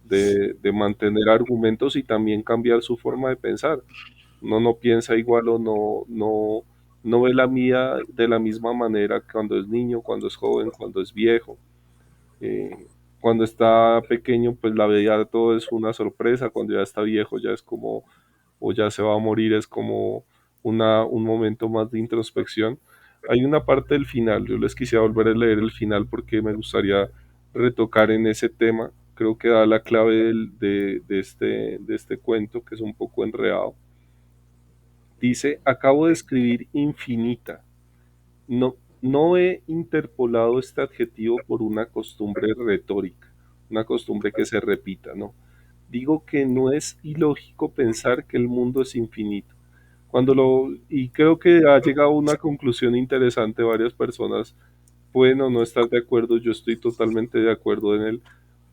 S1: de mantener argumentos y también cambiar su forma de pensar. Uno no piensa igual o no ve la mía de la misma manera cuando es niño, cuando es joven, cuando es viejo. Eh, Cuando está pequeño, pues la vida todo es una sorpresa, cuando ya está viejo ya es como, o ya se va a morir, es como un momento más de introspección. Hay una parte del final, yo les quisiera volver a leer el final porque me gustaría retocar en ese tema, creo que da la clave de este cuento que es un poco enredado. Dice, acabo de escribir infinita. No he interpolado este adjetivo por una costumbre retórica, una costumbre que se repita, no. Digo que no es ilógico pensar que el mundo es infinito. Y creo que ha llegado a una conclusión interesante, varias personas pueden o no estar de acuerdo, yo estoy totalmente de acuerdo en él,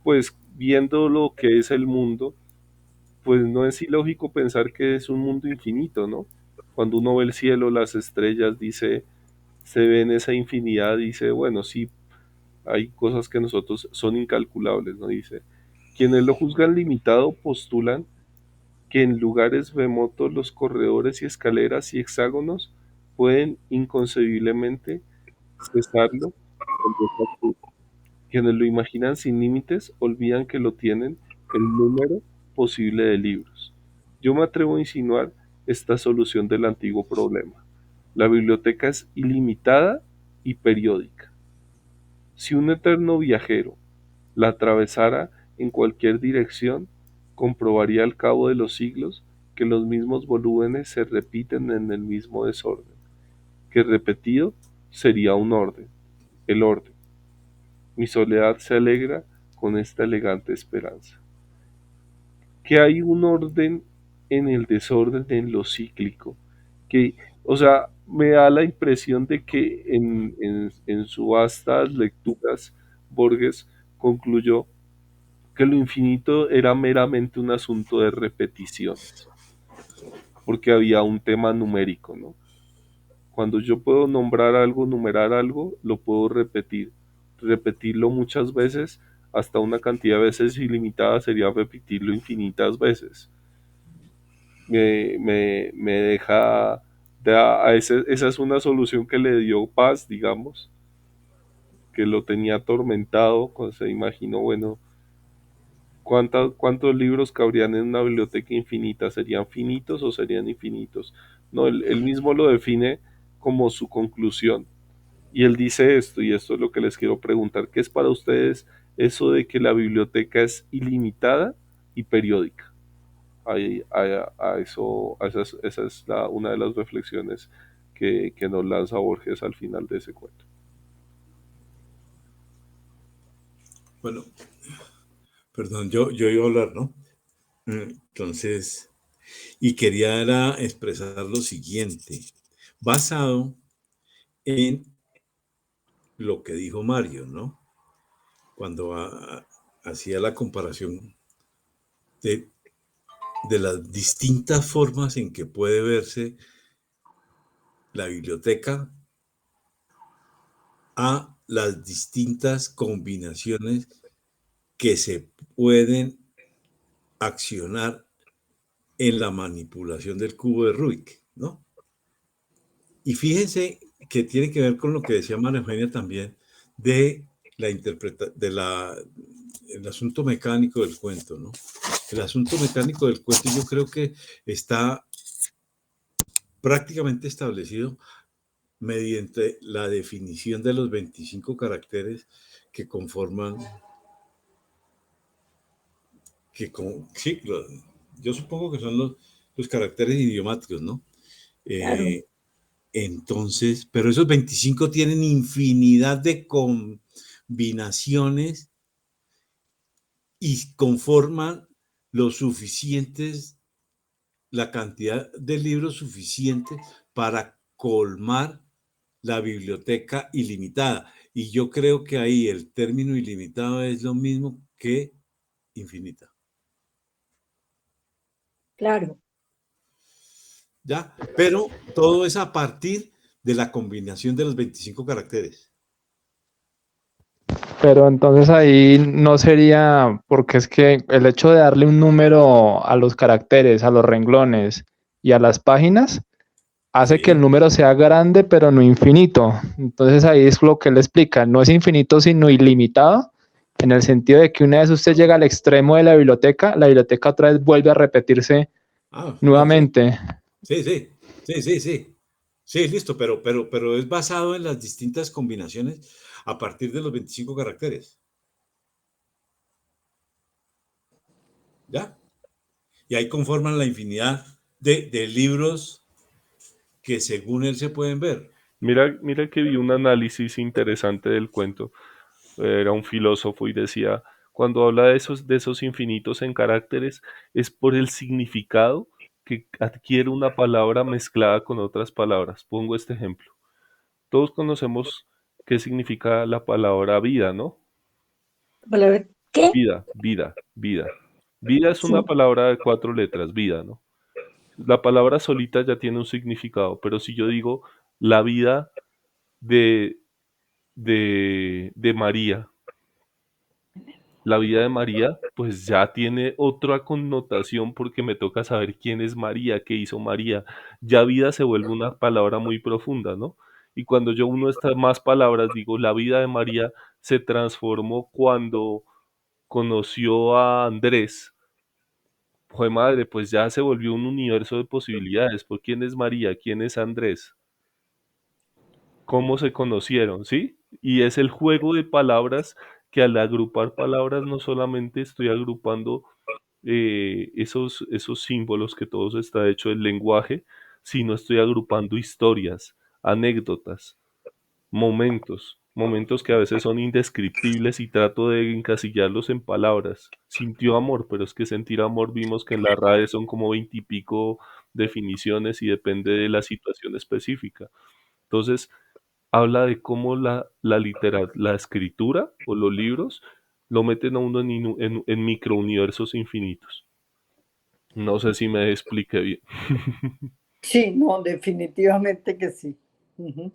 S1: pues viendo lo que es el mundo, pues no es ilógico pensar que es un mundo infinito, ¿no? Cuando uno ve el cielo, las estrellas, dice, se ve en esa infinidad, dice, bueno, sí, hay cosas que nosotros son incalculables, ¿no? Dice, quienes lo juzgan limitado postulan que en lugares remotos los corredores y escaleras y hexágonos pueden inconcebiblemente cesarlo cuando está aquí. Quienes lo imaginan sin límites olvidan que lo tienen el número posible de libros. Yo me atrevo a insinuar esta solución del antiguo problema. La biblioteca es ilimitada y periódica. Si un eterno viajero la atravesara en cualquier dirección, comprobaría al cabo de los siglos que los mismos volúmenes se repiten en el mismo desorden, que repetido sería un orden, el orden. Mi soledad se alegra con esta elegante esperanza. Que hay un orden en el desorden, en lo cíclico, que, o sea, me da la impresión de que en sus vastas lecturas, Borges concluyó que lo infinito era meramente un asunto de repeticiones, porque había un tema numérico, ¿no? Cuando yo puedo nombrar algo, numerar algo, lo puedo repetir. Repetirlo muchas veces, hasta una cantidad de veces ilimitada sería repetirlo infinitas veces. Me deja, esa es una solución que le dio paz, digamos, que lo tenía atormentado, cuando se imaginó, bueno, ¿cuántos libros cabrían en una biblioteca infinita? ¿Serían finitos o serían infinitos? No, él mismo lo define como su conclusión. Y él dice esto, y esto es lo que les quiero preguntar, ¿qué es para ustedes eso de que la biblioteca es ilimitada y periódica? A eso, esa es una de las reflexiones que nos lanza Borges al final de ese cuento.
S4: Bueno, perdón, yo iba a hablar, ¿no? Entonces, y quería era expresar lo siguiente, basado en lo que dijo Mario, ¿no? Cuando hacía la comparación de, de las distintas formas en que puede verse la biblioteca a las distintas combinaciones que se pueden accionar en la manipulación del cubo de Rubik, ¿no? Y fíjense que tiene que ver con lo que decía María Eugenia también de la el asunto mecánico del cuento, ¿no? El asunto mecánico del cuento yo creo que está prácticamente establecido mediante la definición de los 25 caracteres que conforman, sí, yo supongo que son los caracteres idiomáticos, ¿no?
S3: Claro,
S4: Entonces, pero esos 25 tienen infinidad de combinaciones y conforman lo suficientes, la cantidad de libros suficiente para colmar la biblioteca ilimitada. Y yo creo que ahí el término ilimitado es lo mismo que infinita.
S3: claro.
S4: ¿Ya? Pero todo es a partir de la combinación de los 25 caracteres.
S6: Pero entonces ahí no sería, porque es que el hecho de darle un número a los caracteres, a los renglones y a las páginas, hace que el
S4: Sí.
S6: número sea grande pero no infinito. Entonces ahí es lo que él explica, no es infinito sino ilimitado, en el sentido de que una vez usted llega al extremo de la biblioteca otra vez vuelve a repetirse
S4: No, sí.
S6: nuevamente.
S4: Sí, sí. Sí, sí, sí. Sí, listo, pero es basado en las distintas combinaciones a partir de los 25 caracteres. ¿Ya? Y ahí conforman la infinidad de libros que según él se pueden ver.
S1: Mira que vi un análisis interesante del cuento. Era un filósofo y decía, cuando habla de esos infinitos en caracteres, es por el significado que adquiere una palabra mezclada con otras palabras. Pongo este ejemplo. Todos conocemos qué significa la palabra vida, ¿no?
S3: ¿Palabra qué?
S1: Vida, vida, vida. Vida es una
S3: Sí,
S1: palabra de 4 letras, vida, ¿no? La palabra solita ya tiene un significado, pero si yo digo la vida de, de María, la vida de María, pues ya tiene otra connotación porque me toca saber quién es María, qué hizo María. Ya vida se vuelve una palabra muy profunda, ¿no? Y cuando yo uno estas más palabras, digo, la vida de María se transformó cuando conoció a Andrés. Fue madre, pues ya se volvió un universo de posibilidades. ¿Por quién es María? ¿Quién es Andrés? ¿Cómo se conocieron? ¿Sí? Y es el juego de palabras que al agrupar palabras no solamente estoy agrupando esos símbolos que todos está hecho el lenguaje, sino estoy agrupando historias, anécdotas, momentos que a veces son indescriptibles y trato de encasillarlos en palabras. Sintió amor, pero es que sentir amor vimos que en la RAE son como 20 y pico definiciones y depende de la situación específica. Entonces, habla de cómo la escritura o los libros lo meten a uno en microuniversos infinitos. No sé si me expliqué bien.
S5: Sí, no, definitivamente que sí. Ujú.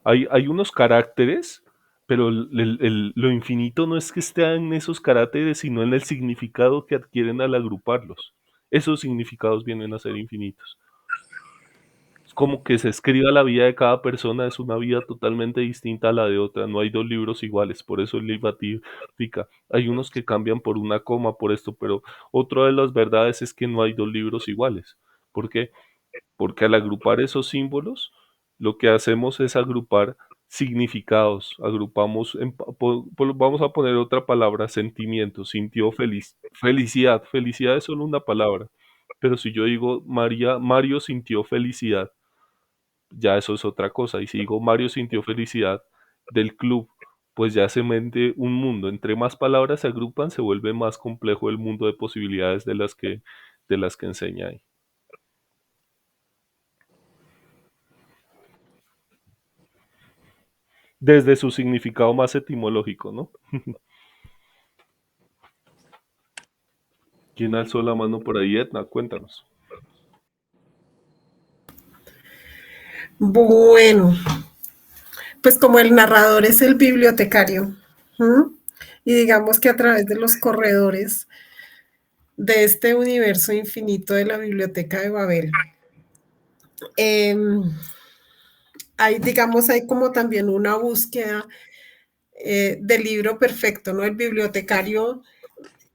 S1: Hay unos caracteres, pero lo infinito no es que esté en esos caracteres, sino en el significado que adquieren al agruparlos. Esos significados vienen a ser infinitos. Es como que se escriba la vida de cada persona, es una vida totalmente distinta a la de otra. No hay dos libros iguales, por eso el libatifica. Hay unos que cambian por una coma, por esto, pero otra de las verdades es que no hay dos libros iguales. ¿Por qué? Porque al agrupar esos símbolos, lo que hacemos es agrupar significados, agrupamos, vamos a poner otra palabra, sentimiento, sintió felicidad, felicidad es solo una palabra, pero si yo digo Mario sintió felicidad, ya eso es otra cosa, y si digo Mario sintió felicidad del club, pues ya se mete un mundo, entre más palabras se agrupan, se vuelve más complejo el mundo de posibilidades de las que enseña ahí. Desde su significado más etimológico, ¿no? ¿Quién alzó la mano por ahí, Edna? Cuéntanos.
S2: Bueno, pues como el narrador es el bibliotecario, ¿m? Y digamos que a través de los corredores de este universo infinito de la biblioteca de Babel, em, hay como también una búsqueda del libro perfecto, ¿no? El bibliotecario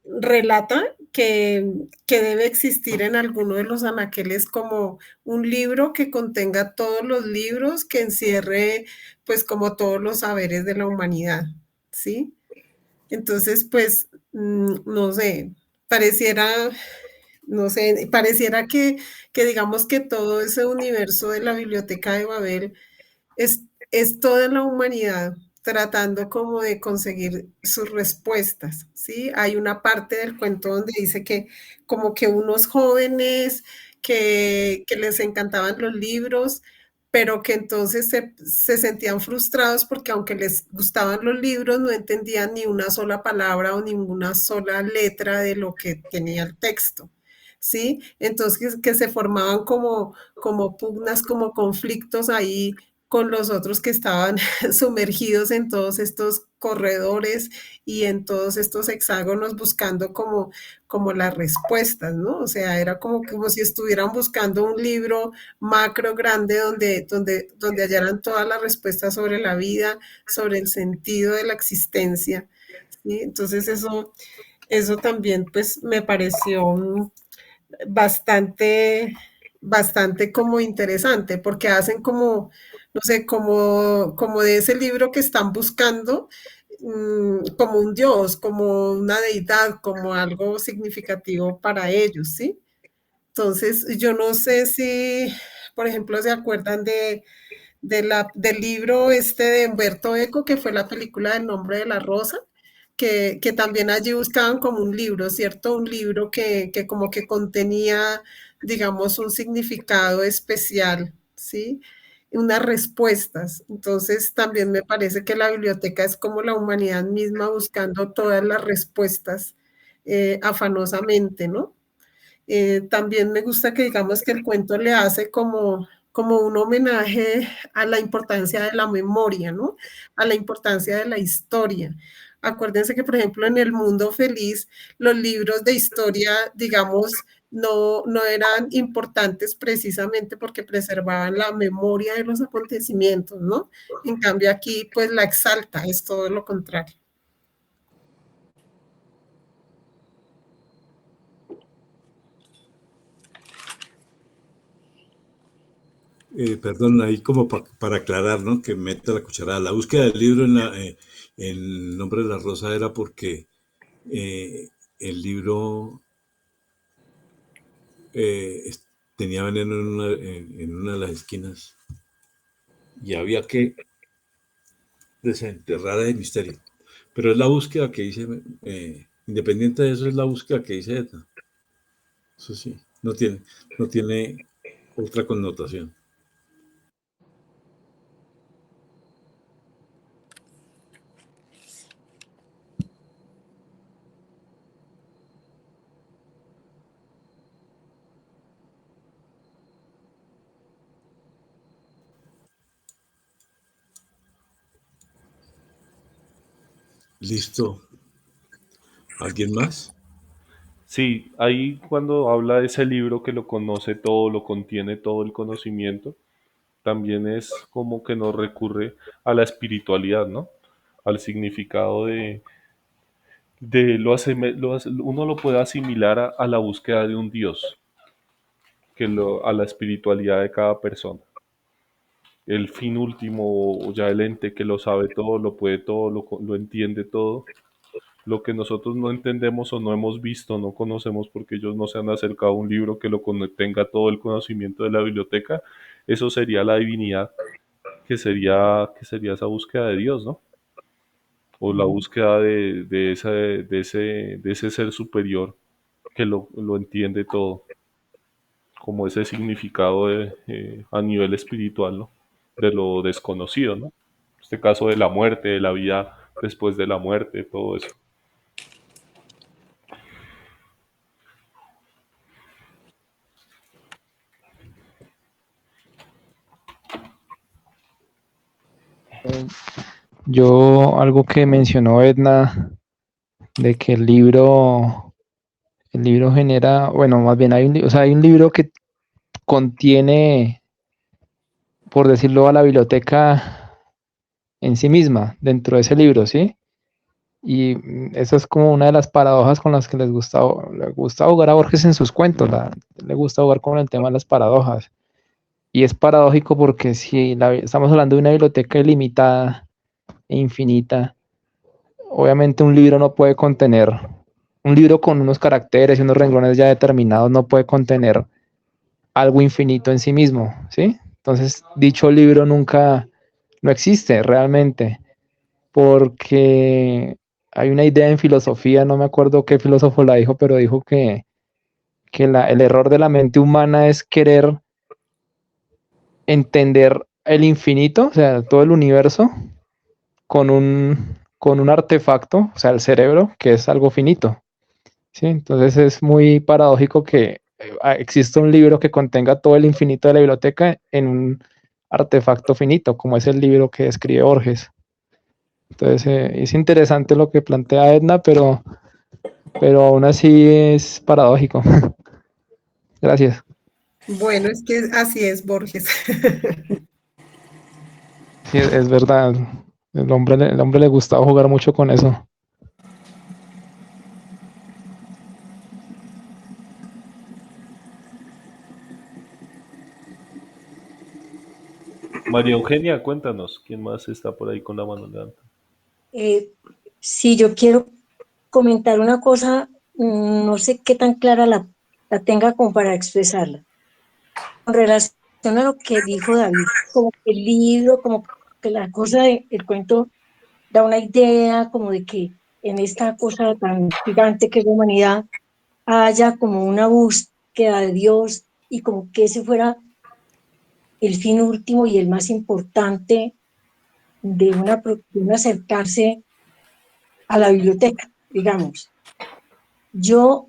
S2: relata que debe existir en alguno de los anaqueles como un libro que contenga todos los libros, que encierre pues como todos los saberes de la humanidad, ¿sí? Entonces, pues, no sé, pareciera, no sé, pareciera que digamos que todo ese universo de la biblioteca de Babel es toda la humanidad tratando como de conseguir sus respuestas, ¿sí? Hay una parte del cuento donde dice que como que unos jóvenes que les encantaban los libros, pero que entonces se sentían frustrados porque aunque les gustaban los libros, no entendían ni una sola palabra o ninguna sola letra de lo que tenía el texto. ¿Sí? Entonces que se formaban como pugnas, como conflictos ahí con los otros que estaban sumergidos en todos estos corredores y en todos estos hexágonos buscando como las respuestas, ¿no? O sea, era como si estuvieran buscando un libro macro grande donde hallaran todas las respuestas sobre la vida, sobre el sentido de la existencia, ¿sí? Entonces eso también pues me pareció bastante, bastante como interesante, porque hacen como, no sé, como de ese libro que están buscando, como un dios, como una deidad, como algo significativo para ellos, ¿sí? Entonces, yo no sé si, por ejemplo, se acuerdan del libro este de Humberto Eco, que fue la película del nombre de la rosa, que también allí buscaban como un libro, ¿cierto? Un libro que como que contenía, digamos, un significado especial, ¿sí? Unas respuestas. Entonces, también me parece que la biblioteca es como la humanidad misma buscando todas las respuestas afanosamente, ¿no? También me gusta que digamos que el cuento le hace como un homenaje a la importancia de la memoria, ¿no? A la importancia de la historia. Acuérdense que, por ejemplo, en El Mundo Feliz, los libros de historia, digamos, no eran importantes precisamente porque preservaban la memoria de los acontecimientos, ¿no? En cambio aquí, pues la exalta, es todo lo contrario.
S4: Perdón, ahí como para aclarar, ¿no? Que meta la cucharada. La búsqueda del libro en el nombre de la rosa era porque el libro tenía veneno en una de las esquinas y había que desenterrar el misterio. Pero es la búsqueda que hice, independiente de eso, es la búsqueda que hice ETA. Eso sí, no tiene otra connotación. Listo. ¿Alguien más?
S1: Sí, ahí cuando habla de ese libro que lo conoce todo, lo contiene todo el conocimiento, también es como que nos recurre a la espiritualidad, ¿no? Al significado de uno lo puede asimilar a la búsqueda de un Dios, a la espiritualidad de cada persona. El fin último, o ya el ente que lo sabe todo, lo puede todo, lo entiende todo. Lo que nosotros no entendemos o no hemos visto, no conocemos porque ellos no se han acercado a un libro que tenga todo el conocimiento de la biblioteca, eso sería la divinidad, que sería esa búsqueda de Dios, ¿no? O la búsqueda de ese ser superior que lo entiende todo, como ese significado a nivel espiritual, ¿no? De lo desconocido, ¿no? En este caso de la muerte, de la vida después de la muerte, todo eso.
S6: Yo, algo que mencionó Edna, de que el libro genera, bueno, más bien o sea, hay un libro que contiene, por decirlo, a la biblioteca en sí misma, dentro de ese libro, ¿sí? Y eso es como una de las paradojas con las que le gusta jugar a Borges en sus cuentos, le gusta jugar con el tema de las paradojas. Y es paradójico porque si estamos hablando de una biblioteca ilimitada e infinita, obviamente un libro con unos caracteres y unos renglones ya determinados no puede contener algo infinito en sí mismo, ¿sí? Entonces, dicho libro nunca, no existe realmente, porque hay una idea en filosofía, no me acuerdo qué filósofo la dijo, pero dijo que el error de la mente humana es querer entender el infinito, o sea, todo el universo, con un artefacto, o sea, el cerebro, que es algo finito. ¿Sí? Entonces es muy paradójico que exista un libro que contenga todo el infinito de la biblioteca en un artefacto finito, como es el libro que escribe Borges. Entonces es interesante lo que plantea Edna, pero aún así es paradójico. Gracias.
S2: Bueno, es que así es, Borges.
S6: Sí, es verdad. El hombre le gustaba jugar mucho con eso.
S1: María Eugenia, cuéntanos, ¿quién más está por ahí con la mano levantada?
S3: Si yo quiero comentar una cosa, no sé qué tan clara la tenga como para expresarla. Con relación a lo que dijo David, como que el libro, como que la cosa del cuento da una idea como de que en esta cosa tan gigante que es la humanidad haya como una búsqueda de Dios y como que ese fuera el fin último y el más importante de un acercarse a la biblioteca, digamos. Yo,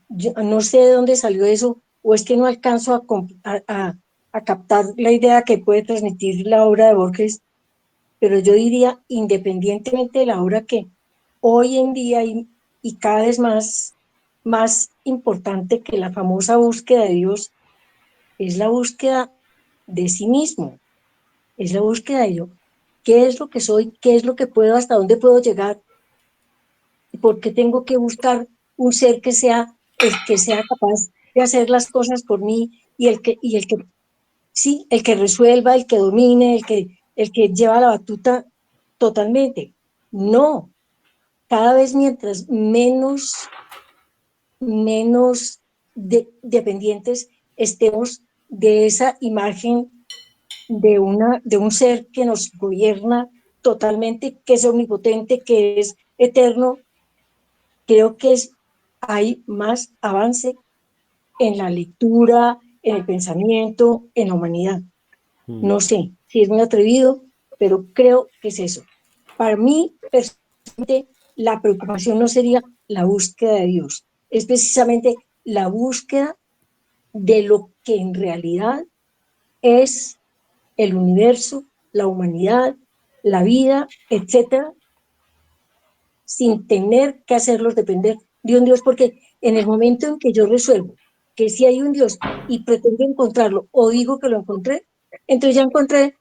S3: yo no sé de dónde salió eso, o es que no alcanzo a captar la idea que puede transmitir la obra de Borges, pero yo diría, independientemente de la obra que hoy en día y cada vez más importante que la famosa búsqueda de Dios, es la búsqueda de sí mismo, es la búsqueda de yo. ¿Qué es lo que soy? ¿Qué es lo que puedo? ¿Hasta dónde puedo llegar? ¿Por qué tengo que buscar un ser que sea el que sea capaz de hacer las cosas por mí y el que sí, el que resuelva, el que domine, el que lleva la batuta totalmente? No, cada vez mientras menos dependientes estemos de esa imagen de un ser que nos gobierna totalmente, que es omnipotente, que es eterno, creo que hay más avance en la lectura, en el pensamiento, en la humanidad.
S1: Mm.
S3: No sé si es muy atrevido, pero creo que es eso. Para mí, personalmente, la preocupación no sería la búsqueda de Dios, es precisamente la búsqueda de lo que en realidad es el universo, la humanidad, la vida, etcétera, sin tener que hacerlos depender de un Dios, porque en el momento en que yo resuelvo que sí hay un Dios y pretendo encontrarlo o digo que lo encontré, entonces ya encontré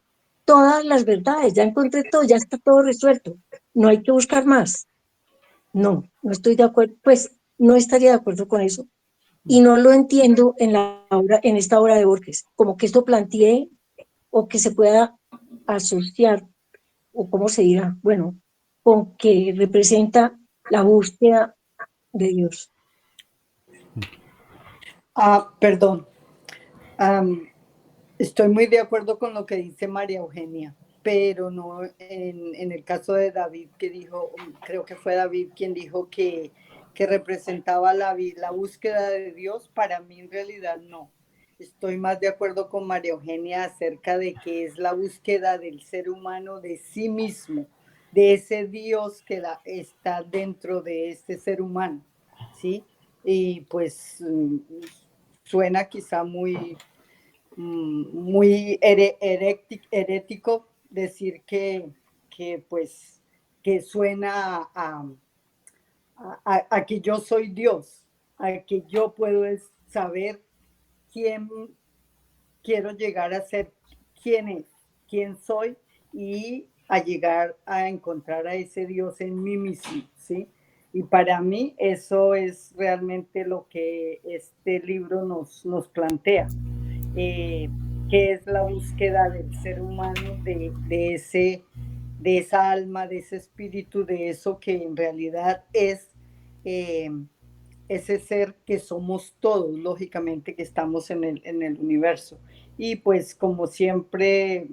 S3: todas las verdades, ya encontré todo, ya está todo resuelto. No hay que buscar más. No, no estoy de acuerdo, pues no estaría de acuerdo con eso. Y no lo entiendo en esta obra de Borges, como que esto plantee o que se pueda asociar, o cómo se dirá, bueno, con que representa la búsqueda de Dios.
S5: Perdón. Estoy muy de acuerdo con lo que dice María Eugenia, pero no en el caso de David, que dijo, creo que fue David quien dijo que representaba la búsqueda de Dios. Para mí en realidad no. Estoy más de acuerdo con María Eugenia acerca de que es la búsqueda del ser humano de sí mismo, de ese Dios que está dentro de este ser humano, ¿sí? Y pues suena quizá muy herético decir pues, que suena a que yo soy Dios, a que yo puedo saber quién quiero llegar a ser, quién soy, y a llegar a encontrar a ese Dios en mí mismo, ¿sí? Y para mí eso es realmente lo que este libro nos plantea. Que es la búsqueda del ser humano, de esa alma, de ese espíritu, de eso que en realidad es ese ser que somos todos, lógicamente, que estamos en el universo. Y pues como siempre,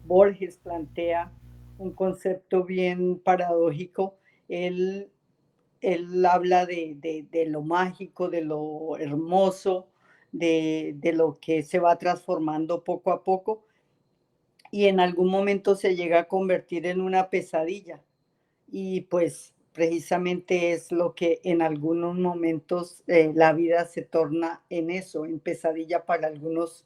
S5: Borges plantea un concepto bien paradójico. Él habla de lo mágico, de lo hermoso, de lo que se va transformando poco a poco, y en algún momento se llega a convertir en una pesadilla. Y pues precisamente es lo que en algunos momentos la vida se torna en eso, en pesadilla para algunos,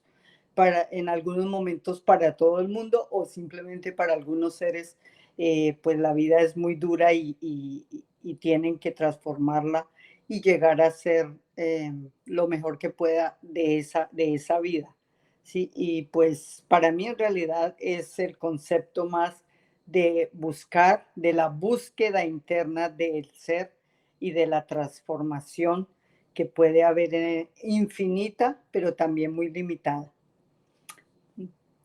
S5: en algunos momentos para todo el mundo, o simplemente para algunos seres, pues la vida es muy dura y tienen que transformarla y llegar a ser lo mejor que pueda de esa vida. ¿Sí? Y pues para mí en realidad es el concepto más de buscar, de la búsqueda interna del ser y de la transformación que puede haber infinita, pero también muy limitada.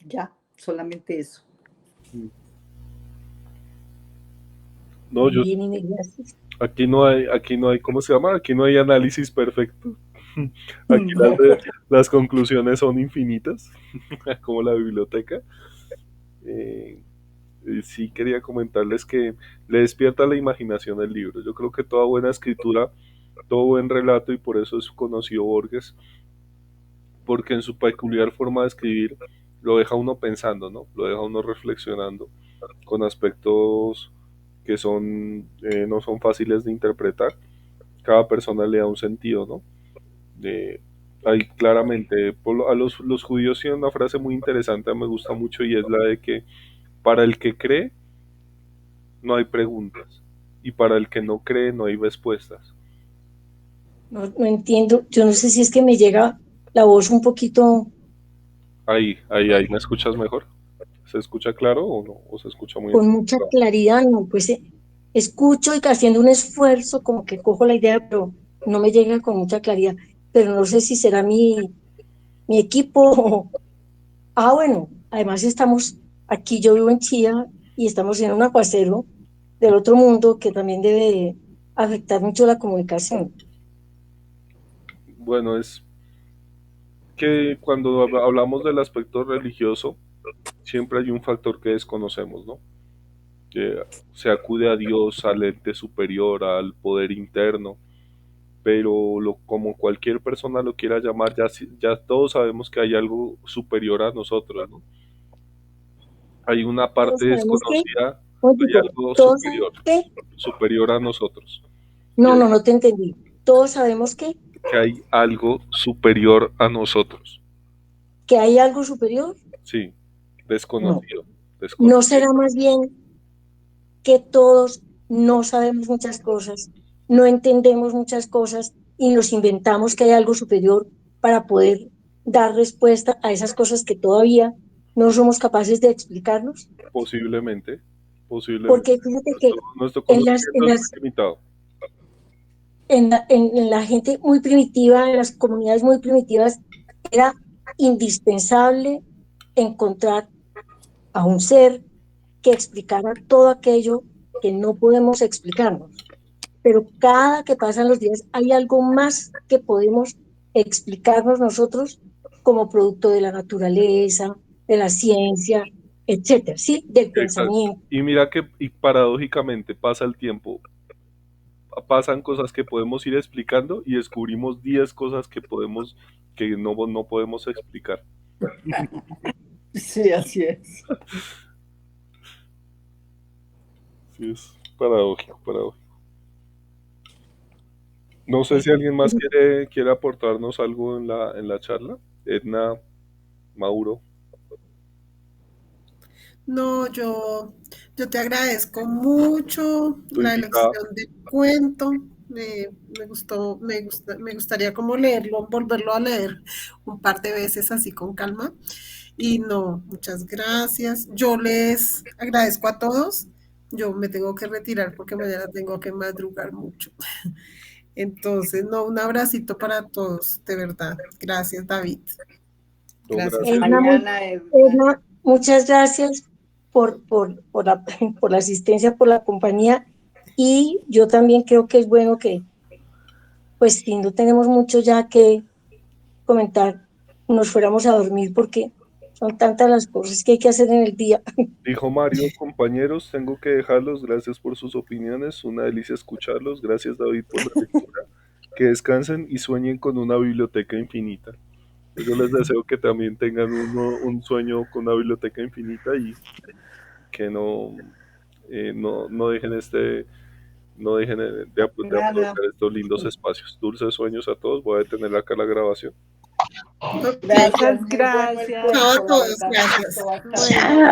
S5: Ya, solamente eso.
S1: No,
S3: Bien, gracias.
S1: aquí no hay, ¿cómo se llama? Aquí no hay análisis perfecto. Aquí
S5: No.
S1: las conclusiones son infinitas, como la biblioteca. Sí quería comentarles que le despierta la imaginación el libro. Yo creo que toda buena escritura, todo buen relato, y por eso es conocido Borges, porque en su peculiar forma de escribir lo deja uno pensando, ¿no? Lo deja uno reflexionando con aspectos que no son fáciles de interpretar. Cada persona le da un sentido, ¿no? Hay claramente, a los judíos tienen una frase muy interesante, me gusta mucho, y es la de que para el que cree no hay preguntas, y para el que no cree no hay respuestas.
S3: No entiendo, yo no sé si es que me llega la voz un poquito
S1: Ahí, ¿me escuchas mejor? ¿Se escucha claro o no? ¿O se escucha muy
S3: con mucha
S1: entrecortado?
S3: claridad, no, pues escucho y haciendo un esfuerzo como que cojo la idea, pero no me llega con mucha claridad, pero no sé si será mi equipo. Bueno, además estamos aquí, yo vivo en Chía y estamos en un aguacero del otro mundo que también debe afectar mucho la comunicación.
S1: Bueno, es que cuando hablamos del aspecto religioso, siempre hay un factor que desconocemos, ¿no? Que se acude a Dios, al ente superior, al poder interno, pero como cualquier persona lo quiera llamar, ya todos sabemos que hay algo superior a nosotros, ¿no? Hay una parte
S3: Todos sabemos que,
S1: desconocida, hay
S3: digo,
S1: algo
S3: todos sabemos que,
S1: superior a nosotros. Y
S3: no,
S1: hay,
S3: no, no te entendí. Todos sabemos
S1: que hay algo superior a nosotros.
S3: que hay algo superior.
S1: Sí,
S3: No,
S1: desconocido,
S3: no
S1: desconocido.
S3: será más bien que todos no sabemos muchas cosas, no entendemos muchas cosas y nos inventamos que hay algo superior para poder dar respuesta a esas cosas que todavía no somos capaces de explicarnos.
S1: Posiblemente,
S3: Porque fíjate que
S1: nuestro
S3: en las,
S1: conocimiento es muy limitado.
S3: en la gente muy primitiva, en las comunidades muy primitivas, era indispensable encontrar a un ser que explicara todo aquello que no podemos explicarnos. Pero cada que pasan los días hay algo más que podemos explicarnos nosotros como producto de la naturaleza, de la ciencia, etcétera, ¿sí? Del
S1: Exacto.
S3: pensamiento.
S1: Y mira que y paradójicamente pasa el tiempo, pasan cosas que podemos ir explicando y descubrimos 10 cosas que no podemos explicar.
S5: Sí, así es.
S1: Sí, es paradójico. No sé si alguien más quiere aportarnos algo en la charla. Edna, Mauro.
S2: No, yo te agradezco mucho
S1: Tu
S2: la
S1: invitada.
S2: elección del cuento. Me gustó, me gustaría como leerlo, volverlo a leer un par de veces así con calma. Y no, muchas gracias. Yo les agradezco a todos. Yo me tengo que retirar porque mañana tengo que madrugar mucho. Entonces, no, un abracito para todos, de verdad. Gracias, David.
S1: No,
S2: Gracias,
S1: gracias.
S2: Javier.
S5: Mañana, Edna.
S3: Edna, muchas gracias por por la asistencia, por la compañía. Y yo también creo que es bueno que, pues si no tenemos mucho ya que comentar, nos fuéramos a dormir porque son tantas las cosas que hay que hacer en el día.
S1: Dijo Mario, compañeros, tengo que dejarlos. Gracias por sus opiniones. Una delicia escucharlos. Gracias, David, por la lectura. Que descansen y sueñen con una biblioteca infinita. Yo les deseo que también tengan un sueño con una biblioteca infinita y que no dejen de aprovechar
S5: Nada.
S1: estos lindos espacios. Dulces sueños a todos. Voy a detener acá la grabación.
S2: Ok.
S5: Gracias,
S7: Muchas
S5: muy bueno el
S7: gracias.
S2: Chao a
S5: cuento, la
S2: todos,
S5: verdad me
S2: gracias.
S5: gustó bastante.
S7: Bueno.